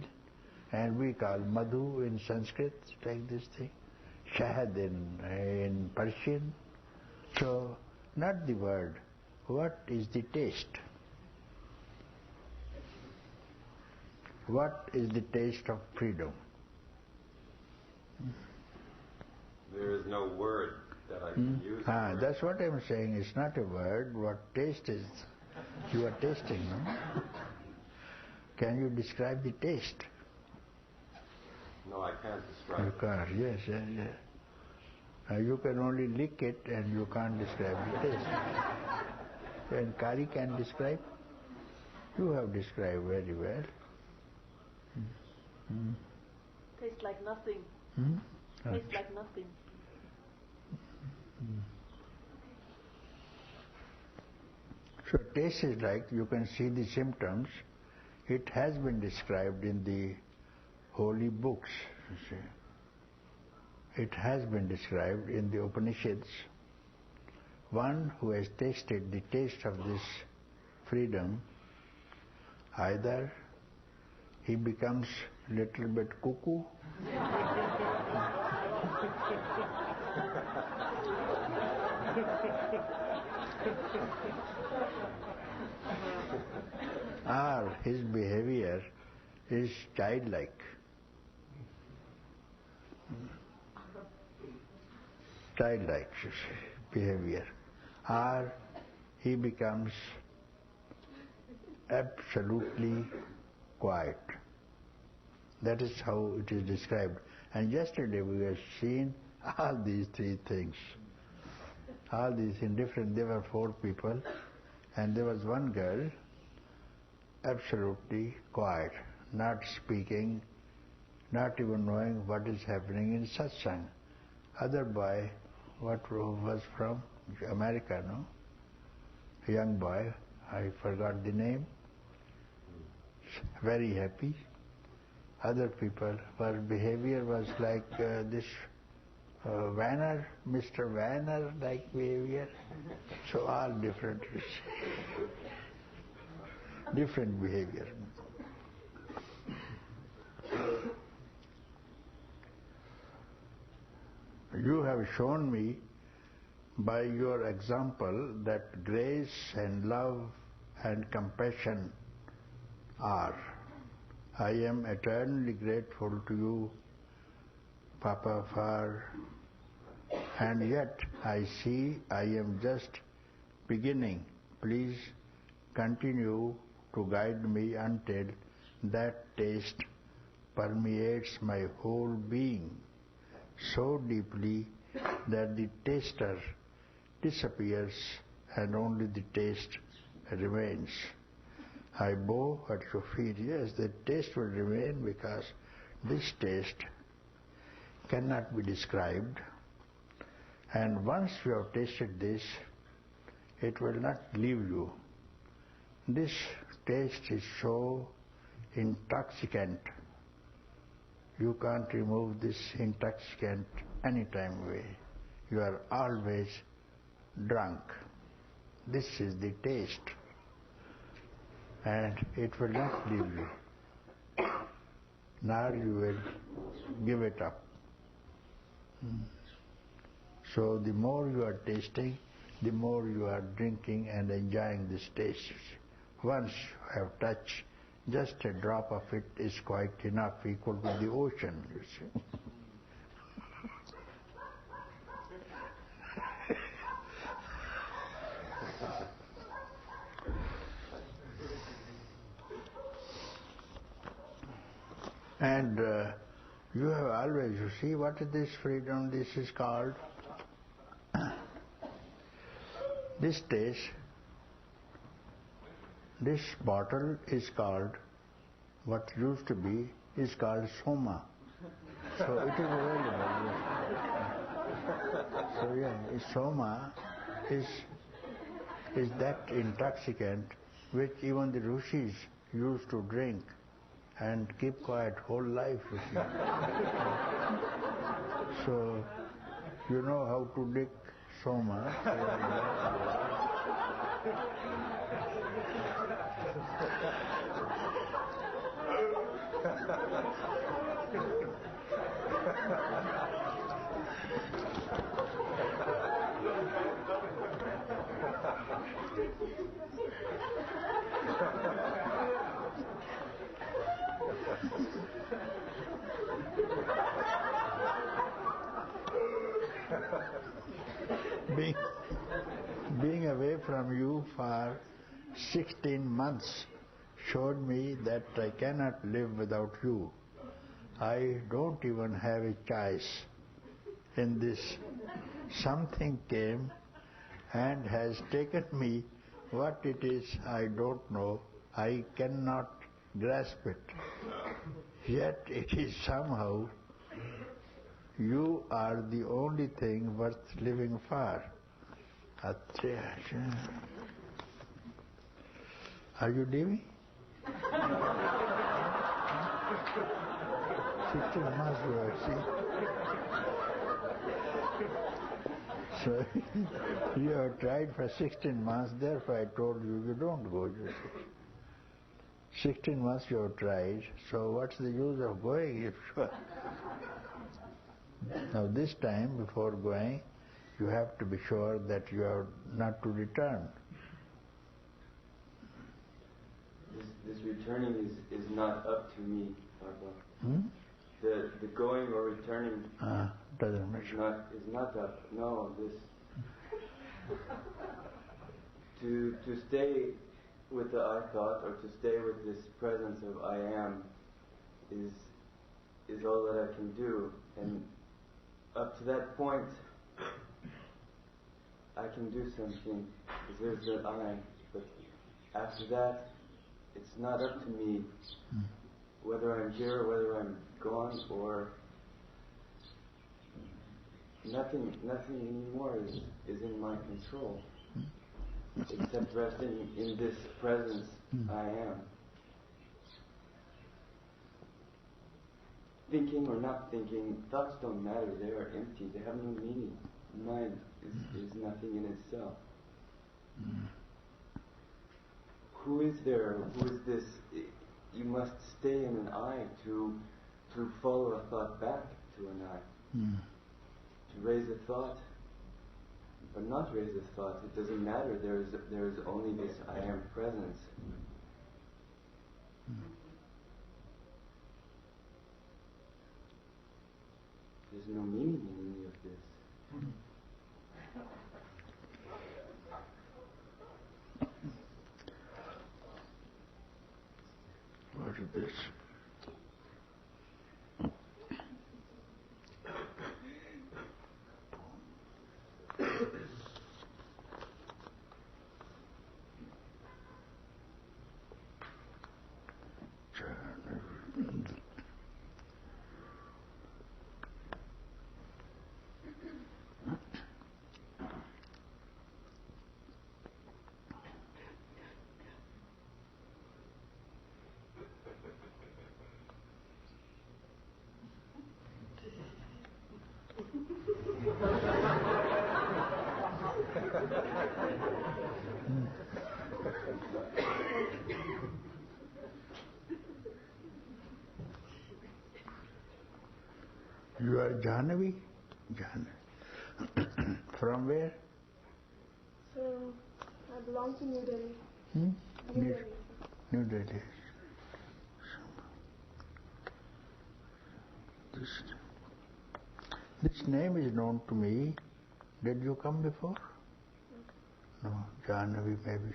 and we call madhu in Sanskrit, like this thing. Shahad in Persian. So, not the word. What is the taste? What is the taste of freedom? There is no word that I can use. That's what I'm saying. It's not a word. What taste is? You are tasting, no? Can you describe the taste? No, I can't describe You can't. Yes. You can only lick it and you can't describe the taste. And Kari can describe? You have described very well. Tastes like nothing. Tastes like nothing. So taste is like, you can see the symptoms. It has been described in the holy books, you see. It has been described in the Upanishads. One who has tasted the taste of this freedom, either he becomes little bit cuckoo, or his behavior is childlike. Childlike behavior. Or he becomes absolutely quiet. That is how it is described. And yesterday we have seen all these three things. All these in different, there were 4 people, and there was one girl absolutely quiet, not speaking, not even knowing what is happening in satsang. Other boy, was from America, no? A young boy, I forgot the name, very happy. Other people, her behavior was like this Vanner, Mr. Vanner like behavior. So all different, different behavior. You have shown me by your example that grace and love and compassion are. I am eternally grateful to you, Papa, and yet I see I am just beginning. Please continue to guide me until that taste permeates my whole being so deeply that the taster disappears and only the taste remains. I bow at your feet. Yes, the taste will remain because this taste cannot be described. And once you have tasted this, it will not leave you. This taste is so intoxicant. You can't remove this intoxicant any time away. You are always drunk. This is the taste. And it will not leave you. Nor you will give it up. So the more you are tasting, the more you are drinking and enjoying this taste. Once you have touched, just a drop of it is quite enough, equal to the ocean, you see. And you have always, you see, what is this freedom? This is called, this taste, this bottle is called, what used to be, is called soma. So it is available. So yeah, soma is that intoxicant which even the rishis used to drink and keep quiet whole life, you see. So you know how to drink soma. Being away from you for 16 months showed me that I cannot live without you. I don't even have a choice in this. Something came and has taken me. What it is, I don't know. I cannot grasp it. Yet it is somehow, you are the only thing worth living for. Are you leaving? 16 months you have seen. So you have tried for 16 months, therefore I told you, you don't go, you see. 16 months you have tried, so what's the use of going if you are... Now this time, before going, you have to be sure that you are not to return. This returning is not up to me, Papa. The going or returning Doesn't matter. is not up. No, this to stay with the I thought or to stay with this presence of I am is all that I can do, and up to that point I can do something because there's the I, but after that it's not up to me whether I'm here or whether I'm gone, or nothing anymore is in my control except resting in this presence I am. Thinking or not thinking, thoughts don't matter, they are empty, they have no meaning. Mind is nothing in itself. Who is there? Who is this? You must stay in an I to follow a thought back to an I. To raise a thought, but not raise a thought. It doesn't matter. There is only this I am presence. There's no meaning in any of this. What is this? You are Jahnavi? From where? So, I belong to New Delhi. New Delhi. New Delhi. This name is known to me. Did you come before? No, Jahnavi maybe.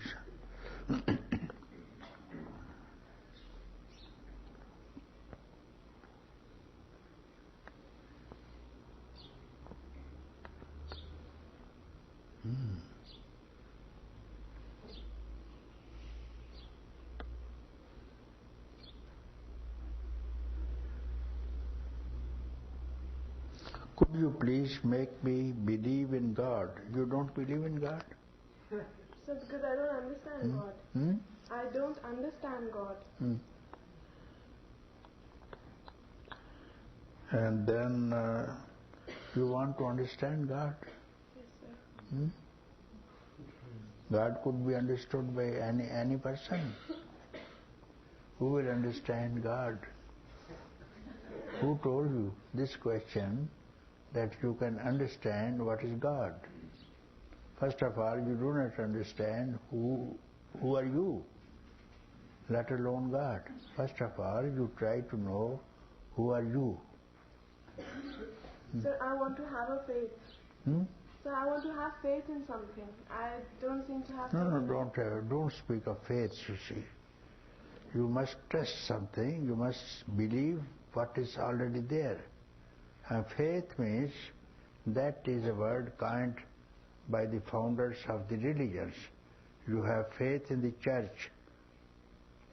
Could you please make me believe in God? You don't believe in God? So because I don't understand God. I don't understand God. And then you want to understand God? Yes, sir. God could be understood by any person. Who will understand God? Who told you this question that you can understand what is God? First of all, you do not understand who are you, let alone God. First of all, you try to know who are you. Sir, I want to have a faith. So I want to have faith in something. I don't seem to have faith. Don't speak of faith, you see. You must trust something, you must believe what is already there. And faith means, that is a word coined by the founders of the religions. You have faith in the church.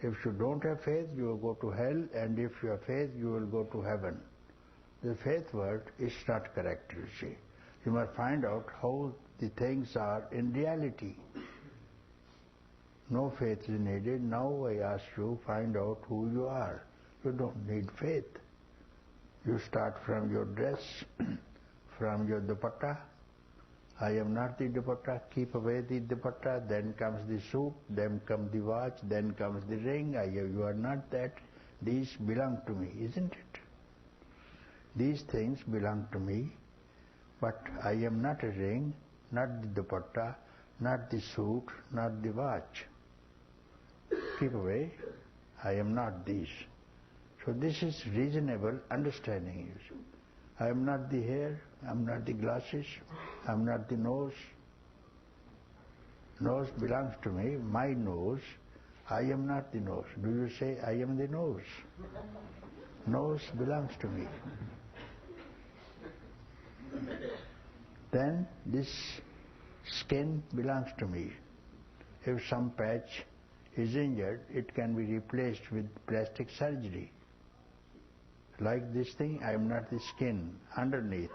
If you don't have faith, you will go to hell, and if you have faith, you will go to heaven. The faith word is not correct, you see. You must find out how the things are in reality. No faith is needed. Now I ask you, find out who you are. You don't need faith. You start from your dress, from your dupatta. I am not the dupatta. Keep away the dupatta. Then comes the suit. Then comes the watch. Then comes the ring. You are not that. These belong to me, isn't it? These things belong to me. But I am not a ring, not the dupatta, not the suit, not the watch. Keep away. I am not these. So this is reasonable understanding. I am not the hair, I am not the glasses, I am not the nose. Nose belongs to me, my nose. I am not the nose. Do you say I am the nose? Nose belongs to me. Then this skin belongs to me. If some patch is injured, it can be replaced with plastic surgery. Like this thing, I am not the skin underneath.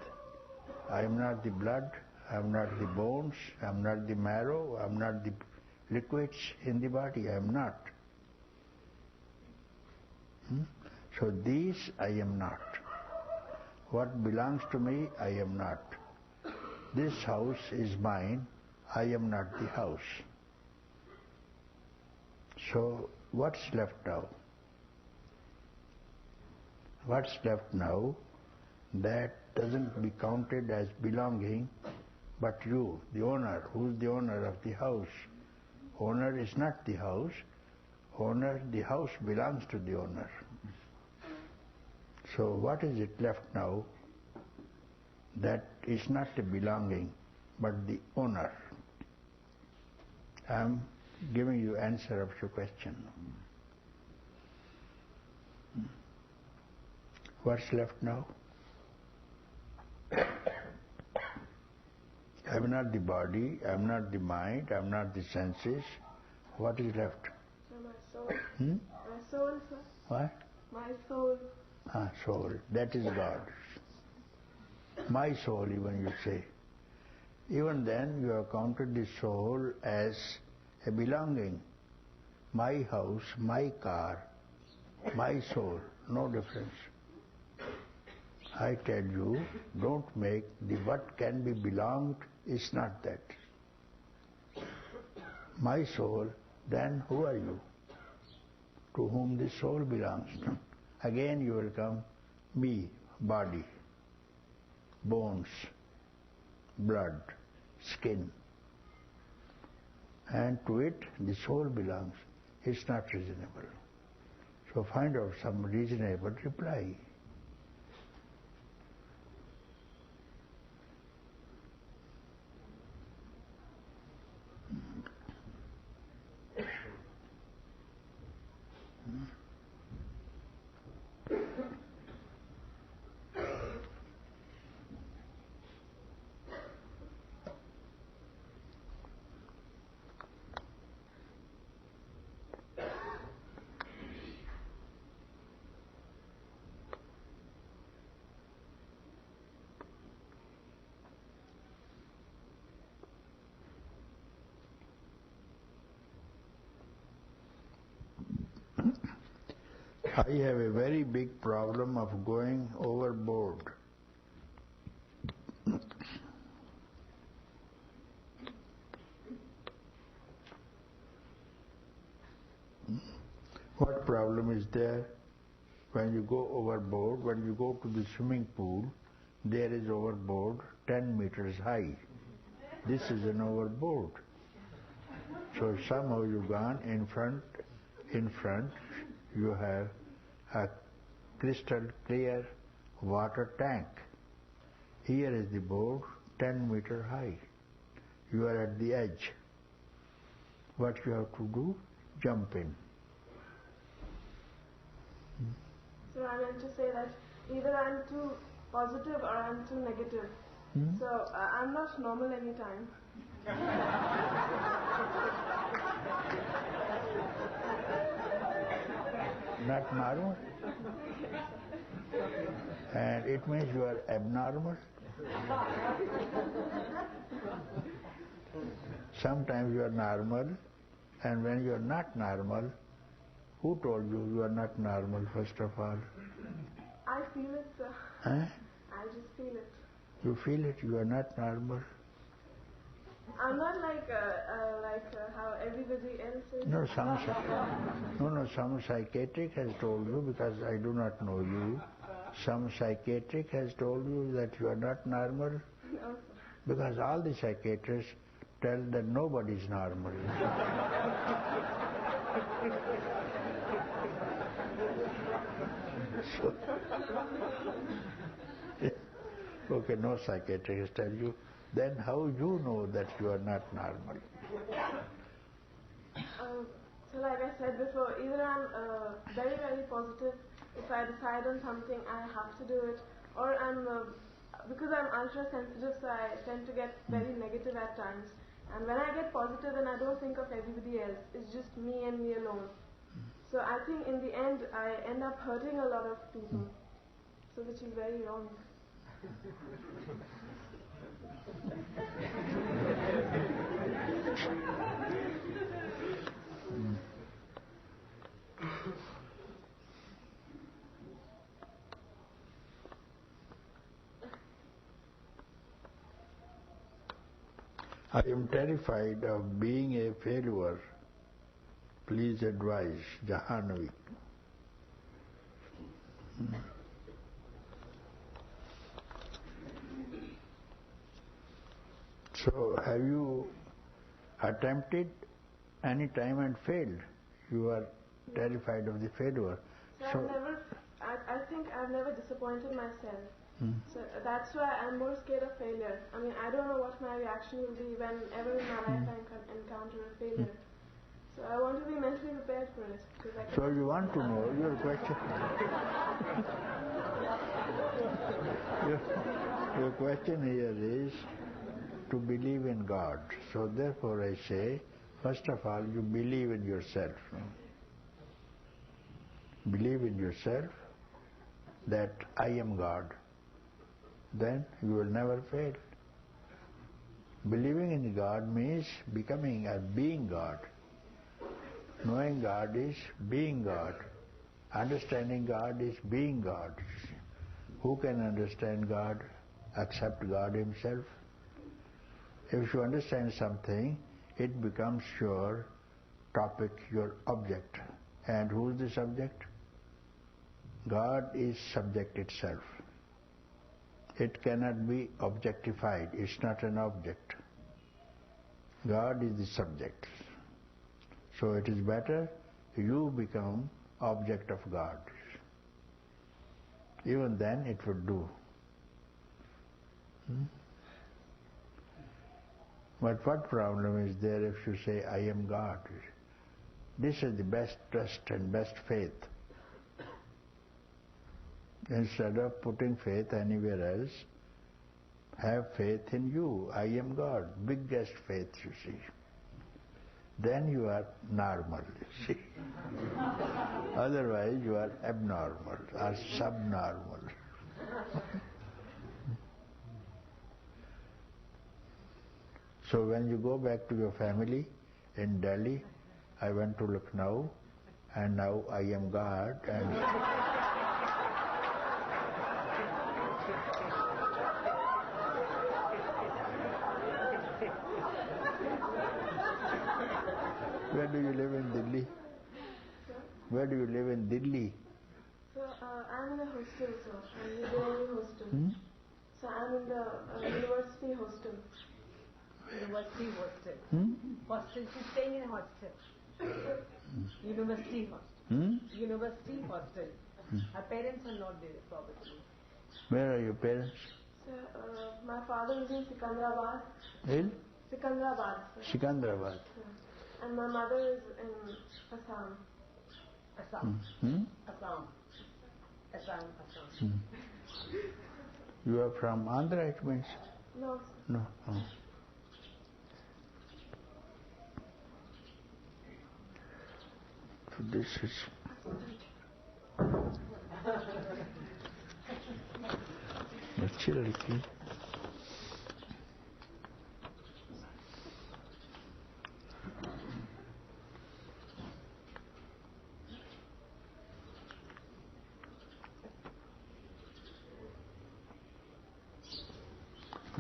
I am not the blood, I am not the bones, I am not the marrow, I am not the liquids in the body, I am not. So these I am not. What belongs to me, I am not. This house is mine, I am not the house. So what's left now? What's left now, that doesn't be counted as belonging, but you, the owner. Who's the owner of the house? Owner is not the house. Owner, the house belongs to the owner. So what is it left now? That is not a belonging, but the owner. I am giving you answer of your question. What's left now? I am not the body, I am not the mind, I am not the senses. What is left? So my soul. My soul, sir. What? My soul. Soul. That is God. My soul, even you say. Even then, you have counted the soul as a belonging. My house, my car, my soul. No difference. I tell you, don't make the what can be belonged is not that. My soul, then who are you? To whom the soul belongs. Again you will come, me, body, bones, blood, skin. And to it the soul belongs. It's not reasonable. So find out some reasonable reply. I have a very big problem of going overboard. What problem is there? When you go overboard, when you go to the swimming pool, there is overboard 10 meters high. This is an overboard. So somehow you've gone in front, you have a crystal clear water tank. Here is the board, 10 meter high. You are at the edge. What you have to do? Jump in. So I meant to say that either I'm too positive or I'm too negative. So I'm not normal anytime. Not normal? And it means you are abnormal? Sometimes you are normal, and when you are not normal, who told you you are not normal, first of all? I feel it, sir. Huh? I just feel it. You feel it, you are not normal? I'm not like how everybody else is. No, some psychiatric has told you, because I do not know you. Some psychiatric has told you that you are not normal. No, sir. Because all the psychiatrists tell that nobody is normal. So, okay, no psychiatrist tell you. Then how you know that you are not normal? So like I said before, either I'm very, very positive. If I decide on something, I have to do it. Or because I'm ultra sensitive, so I tend to get very negative at times. And when I get positive, then I don't think of everybody else. It's just me and me alone. So I think in the end, I end up hurting a lot of people. So which is very wrong. I am terrified of being a failure. Please advise, Jahanavi. So, have you attempted any time and failed? You are terrified of the failure. So I think I've never disappointed myself. So that's why I'm more scared of failure. I mean, I don't know what my reaction will be whenever in my life I encounter a failure. So I want to be mentally prepared for it. So you want to know your question? Your question here is to believe in God. So therefore I say, first of all, you believe in yourself. Believe in yourself that I am God. Then you will never fail. Believing in God means becoming a being God. Knowing God is being God. Understanding God is being God. Who can understand God except God Himself? If you understand something, it becomes your topic, your object. And who is the subject? God is subject itself. It cannot be objectified. It's not an object. God is the subject. So it is better you become object of God. Even then it would do. But what problem is there if you say, I am God? This is the best trust and best faith. Instead of putting faith anywhere else, have faith in you. I am God. Biggest faith, you see. Then you are normal, you see. Otherwise you are abnormal or subnormal. So when you go back to your family in Delhi, I went to Lucknow, and now I am God, and where do you live in Delhi? Where do you live in Delhi? So I'm in a hostel, sir. I'm in the hostel. So I'm in the university hostel. University hostel. Hostel. She's staying in a hostel. University hostel. University hostel. Her parents are not there, probably. Where are your parents? So my father is in Sikandrabad. In? Sikandrabad. Sir. Sikandrabad. And my mother is in Assam. Assam. Assam. Assam. Assam. You are from Andhra, it means? No, sir. No. Oh. So this is... अच्छी लड़की.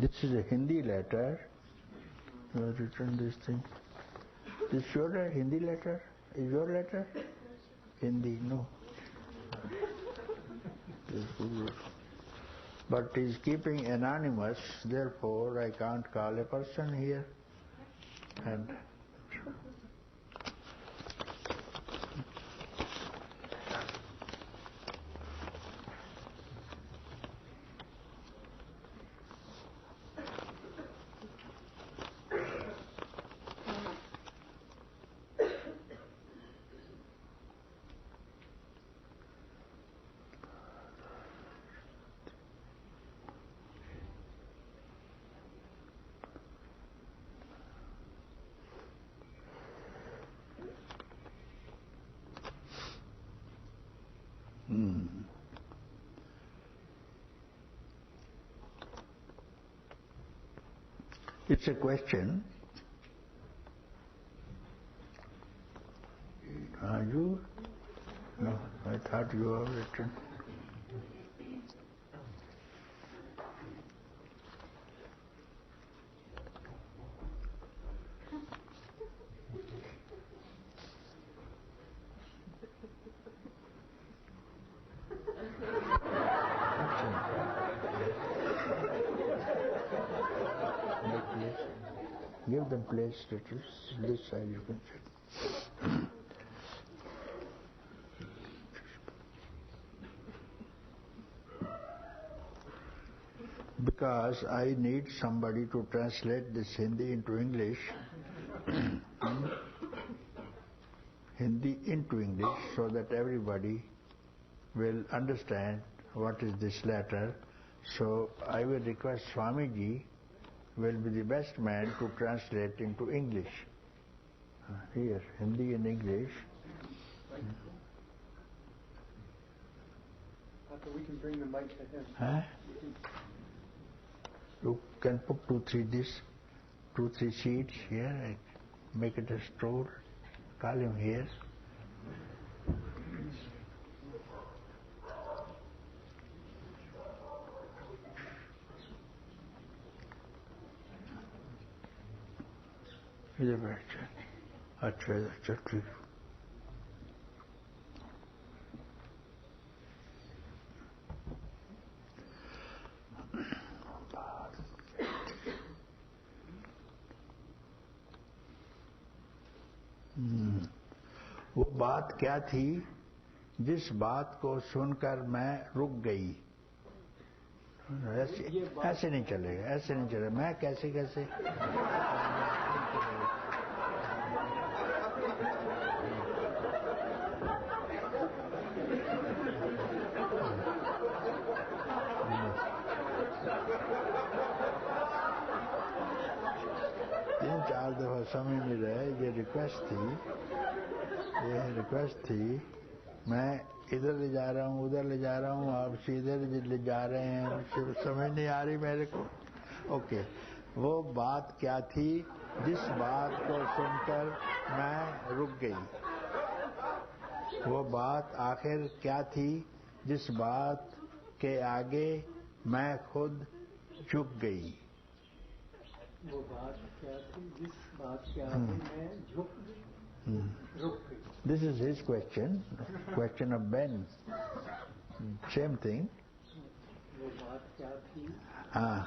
This is a Hindi letter. You have written this thing. This is your Hindi letter? Is your letter? Hindi, no. But it is keeping anonymous, therefore I can't call a person here. And it's a question. Are you? No, I thought you have written. Give them place little. This side you can sit. Because I need somebody to translate this Hindi into English. Hindi into English, so that everybody will understand what is this letter. So I will request Swamiji will be the best man to translate into English. Here, Hindi and English. We can bring the mic to him. Huh? You can put 2-3 seats here and make it a stool. Call him here. इधर बैठ जाए. अच्छा ठीक. वो बात क्या थी जिस बात को सुनकर मैं रुक गई. ऐसे नहीं चलेगा, ऐसे नहीं चलेगा. मैं कैसे तीन चार दफा समझ नहीं रहे. ये रिक्वेस्ट थी. मैं इधर ले जा रहा हूँ, उधर ले जा रहा हूँ, आप सीधे ले जा रहे हैं. समझ नहीं आ रही मेरे को. ओके, वो बात क्या थी जिस बात को सुनकर मैं रुक गई. वो बात आखिर क्या थी जिस बात के आगे मैं खुद झुक गई? वो बात क्या थी जिस बात के आगे मैं रुक गई? This is his question. Question of Ben. Same thing. वो बात क्या थी? हाँ.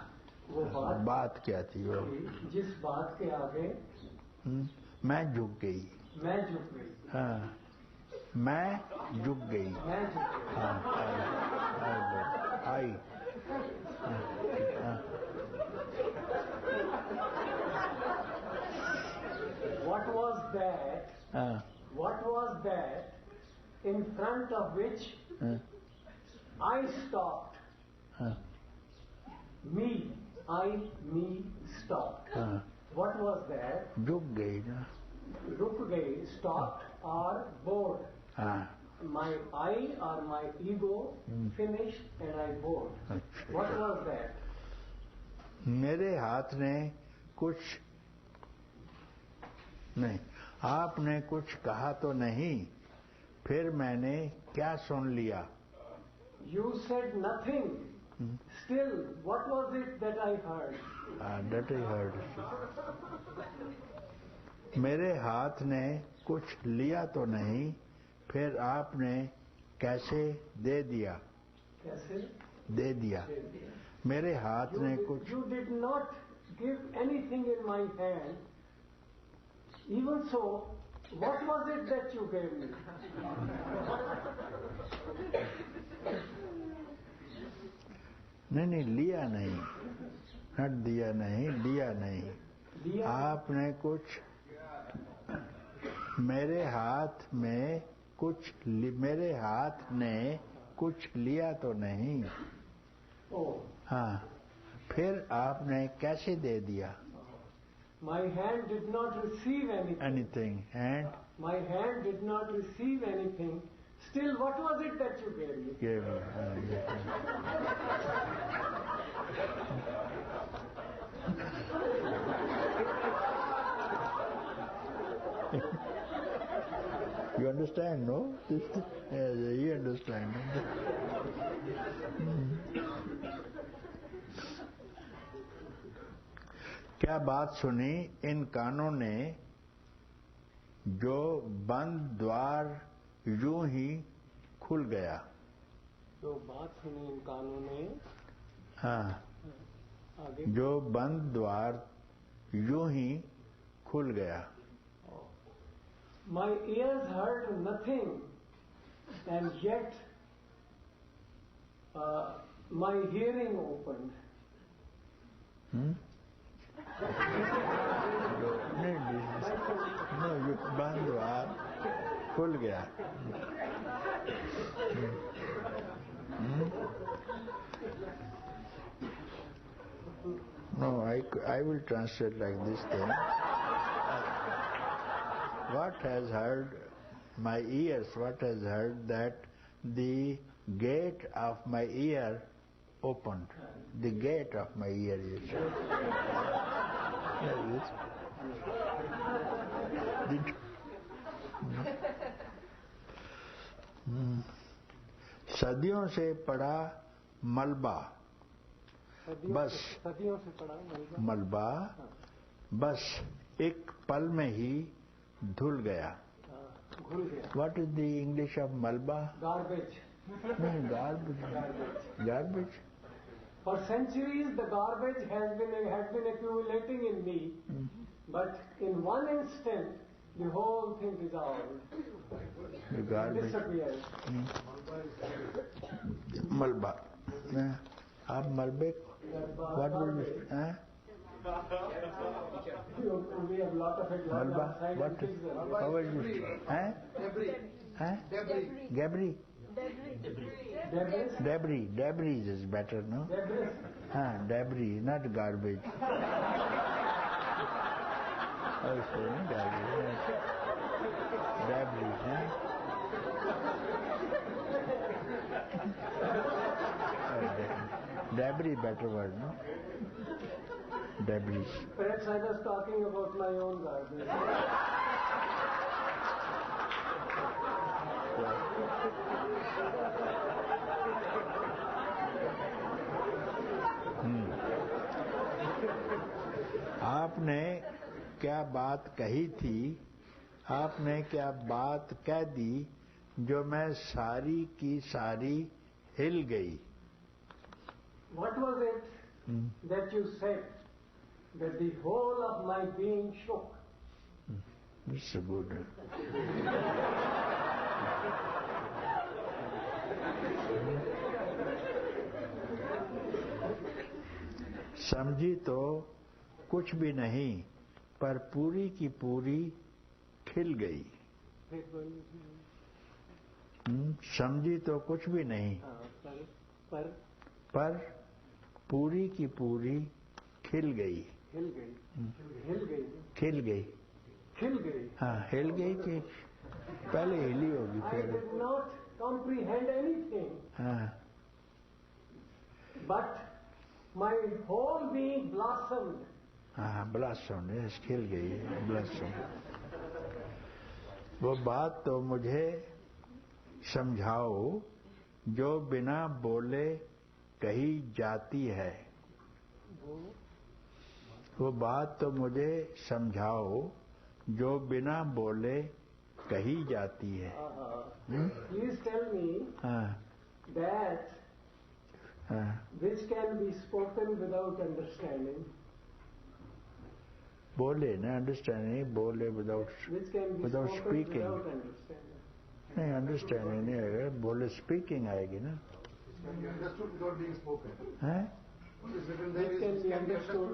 वो बात क्या थी वो? जिस बात के आगे मैं झुक गई. मैं झुक गई. हाँ. मैं झुक गई. मैं झुक गई. हाँ. आई. What was that? What was that in front of which I stopped? Me stopped. What was that? झुक गई ना. रुक गई, stopped or bored. My I or my ego finished and I bored. What was that? मेरे हाथ ने कुछ नहीं. आपने कुछ कहा तो नहीं, फिर मैंने क्या सुन लिया? You said nothing. Still, what was it that I heard? That I heard. मेरे हाथ ने कुछ लिया तो नहीं, फिर आपने कैसे दे दिया? कैसे? दे दिया. मेरे हाथ ने कुछ. You did not give anything in my hand. Even so, what was it that you gave me? नहीं, लिया नहीं. हट दिया नहीं, लिया नहीं. आपने कुछ मेरे हाथ ने कुछ लिया तो नहीं. हाँ. फिर आपने कैसे दे दिया? My hand did not receive anything. And? My hand did not receive anything. Still, what was it that you gave me? Gave me. You understand, no? You understand. क्या बात सुनी इन कानों ने जो बंद द्वार यूं ही खुल गया? जो बात सुनी इन कानों ने. हाँ. आगे. जो बंद द्वार यूं ही खुल गया. My ears heard nothing, and yet my hearing opened. No, you बंद द्वार खुल गया. No, I will translate like this thing. What has heard my ears? What has heard that the gate of my ear opened? The gate of my ear is. सदियों से पड़ा मलबा. बस सदियों से पड़ा मलबा बस एक पल में ही धुल गया. घुल गया. What is the English of malba? Garbage. No, garbage. For centuries, the garbage has been accumulating in me, but in one instant, the whole thing dissolved. The garbage. Disappeared. Malba. आप मलबे what will you? We have lot of it. Malba. What? How will you? Debris. Debris is better, no? Debris, not garbage. Also, garbage. Debris, Debris, better word, no? Debris. Perhaps I was talking about my own garbage. आपने क्या बात कही थी, आपने क्या बात कह दी जो मैं सारी की सारी हिल गई. What was it that you said that the whole of my being shook? It's good. समझी तो कुछ भी नहीं, पर पूरी की पूरी खिल गई. समझी तो कुछ भी नहीं, पर पूरी की पूरी खिल गई. खिल गई. हाँ, हिल गई कि पहले हिली होगी I फिर. did not comprehend anything, हाँ, but my whole being blossomed. हाँ, ब्लासम. खिल गई, ब्लासम. वो बात तो मुझे समझाओ जो बिना बोले कही जाती है. वो बात तो मुझे समझाओ जो बिना बोले कही जाती है. Please tell me that which can be spoken without understanding. बोले ना, अंडरस्टैंडिंग. बोले Which can be without spoken speaking. without understanding. नहीं, अंडरस्टैंडिंग नहीं आएगा. बोले स्पीकिंग आएगी ना. Can be understood without being spoken. हैं? What is written there Which is can be understood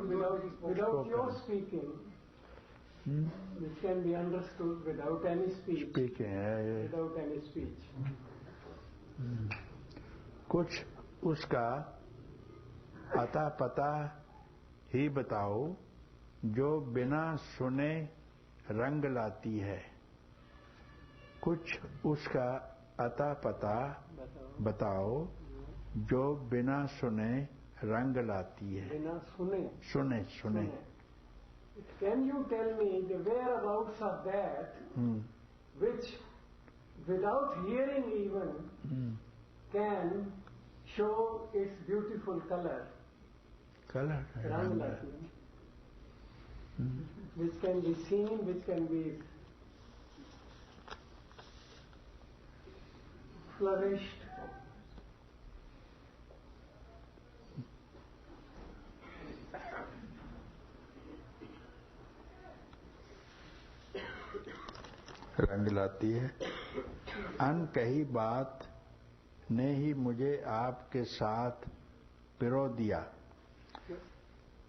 without your speaking. Which can be understood without any speech. Speaking है. Without any speech. कुछ उसका अता पता ही बताओ जो बिना सुने रंग लाती है. कुछ उसका अता पता बताओ जो बिना सुने रंग लाती है. बिना सुने. सुने. Can you tell me the whereabouts of that which without hearing even can show its beautiful color? Color. Rangla. Which can be seen, which can be flourished. रंग लाती है. अनकही बात ने ही मुझे आपके साथ पिरो दिया.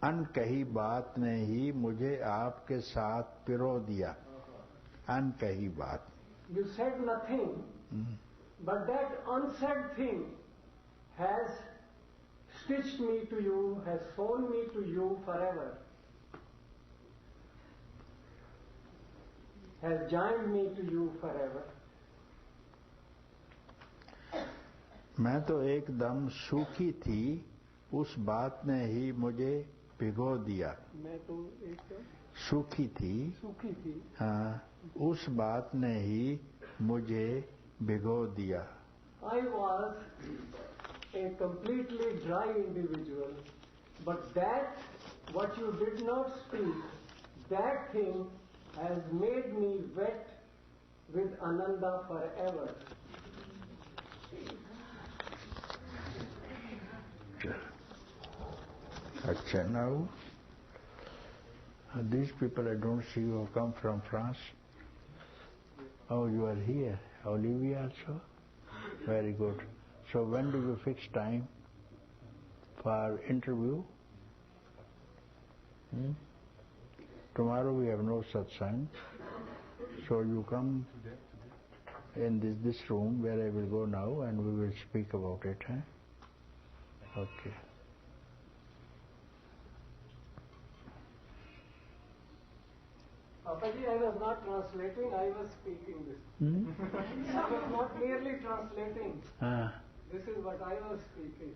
अनकही बात ने ही मुझे आपके साथ पिरो दिया. अनकही बात. You said nothing, but that unsaid thing has stitched me to you, has sewn me to you forever. Has joined me to you forever. मैं तो एकदम सूखी थी, उस बात ने ही मुझे भिगो दिया. मैं तो एकदम सूखी थी. हाँ, उस बात ने ही मुझे भिगो दिया. I was a completely dry individual, but that what you did not speak, that thing has made me wet with Ananda forever. अच्छा, now these people I don't see who have come from France. Oh, you are here. Olivia also? Very good. So when do you fix time for interview? Tomorrow we have no satsang. So you come in this room where I will go now and we will speak about it. Okay. Papaji, I was not translating, I was speaking this. I was not merely translating. This is what I was speaking.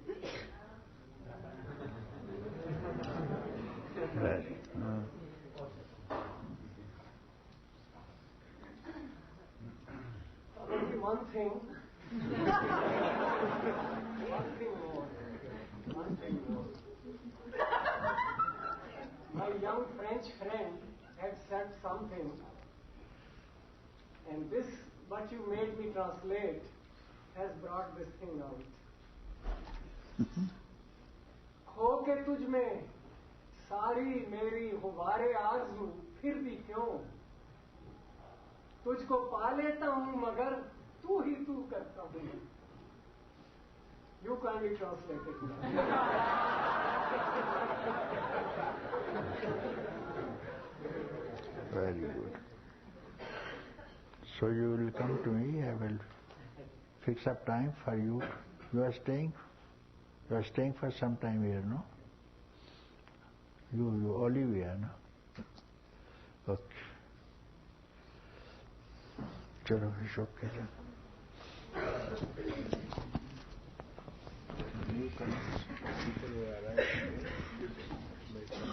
Right. Papaji, one thing One thing more. My young French friend had said something, and this, what you made me translate, has brought this thing out. खो के तुझ में सारी मेरी गुबारे आरज़ू फिर भी क्यों, तुझको पा लेता हूं मगर तू ही तू करता हूं. You kindly translate it. Very good. So you will come to me, I will fix up time for you. You are staying for some time here, no? You Olivia, no? Okay. Chalo, it's okay then. Newcomers, people who arrive, make some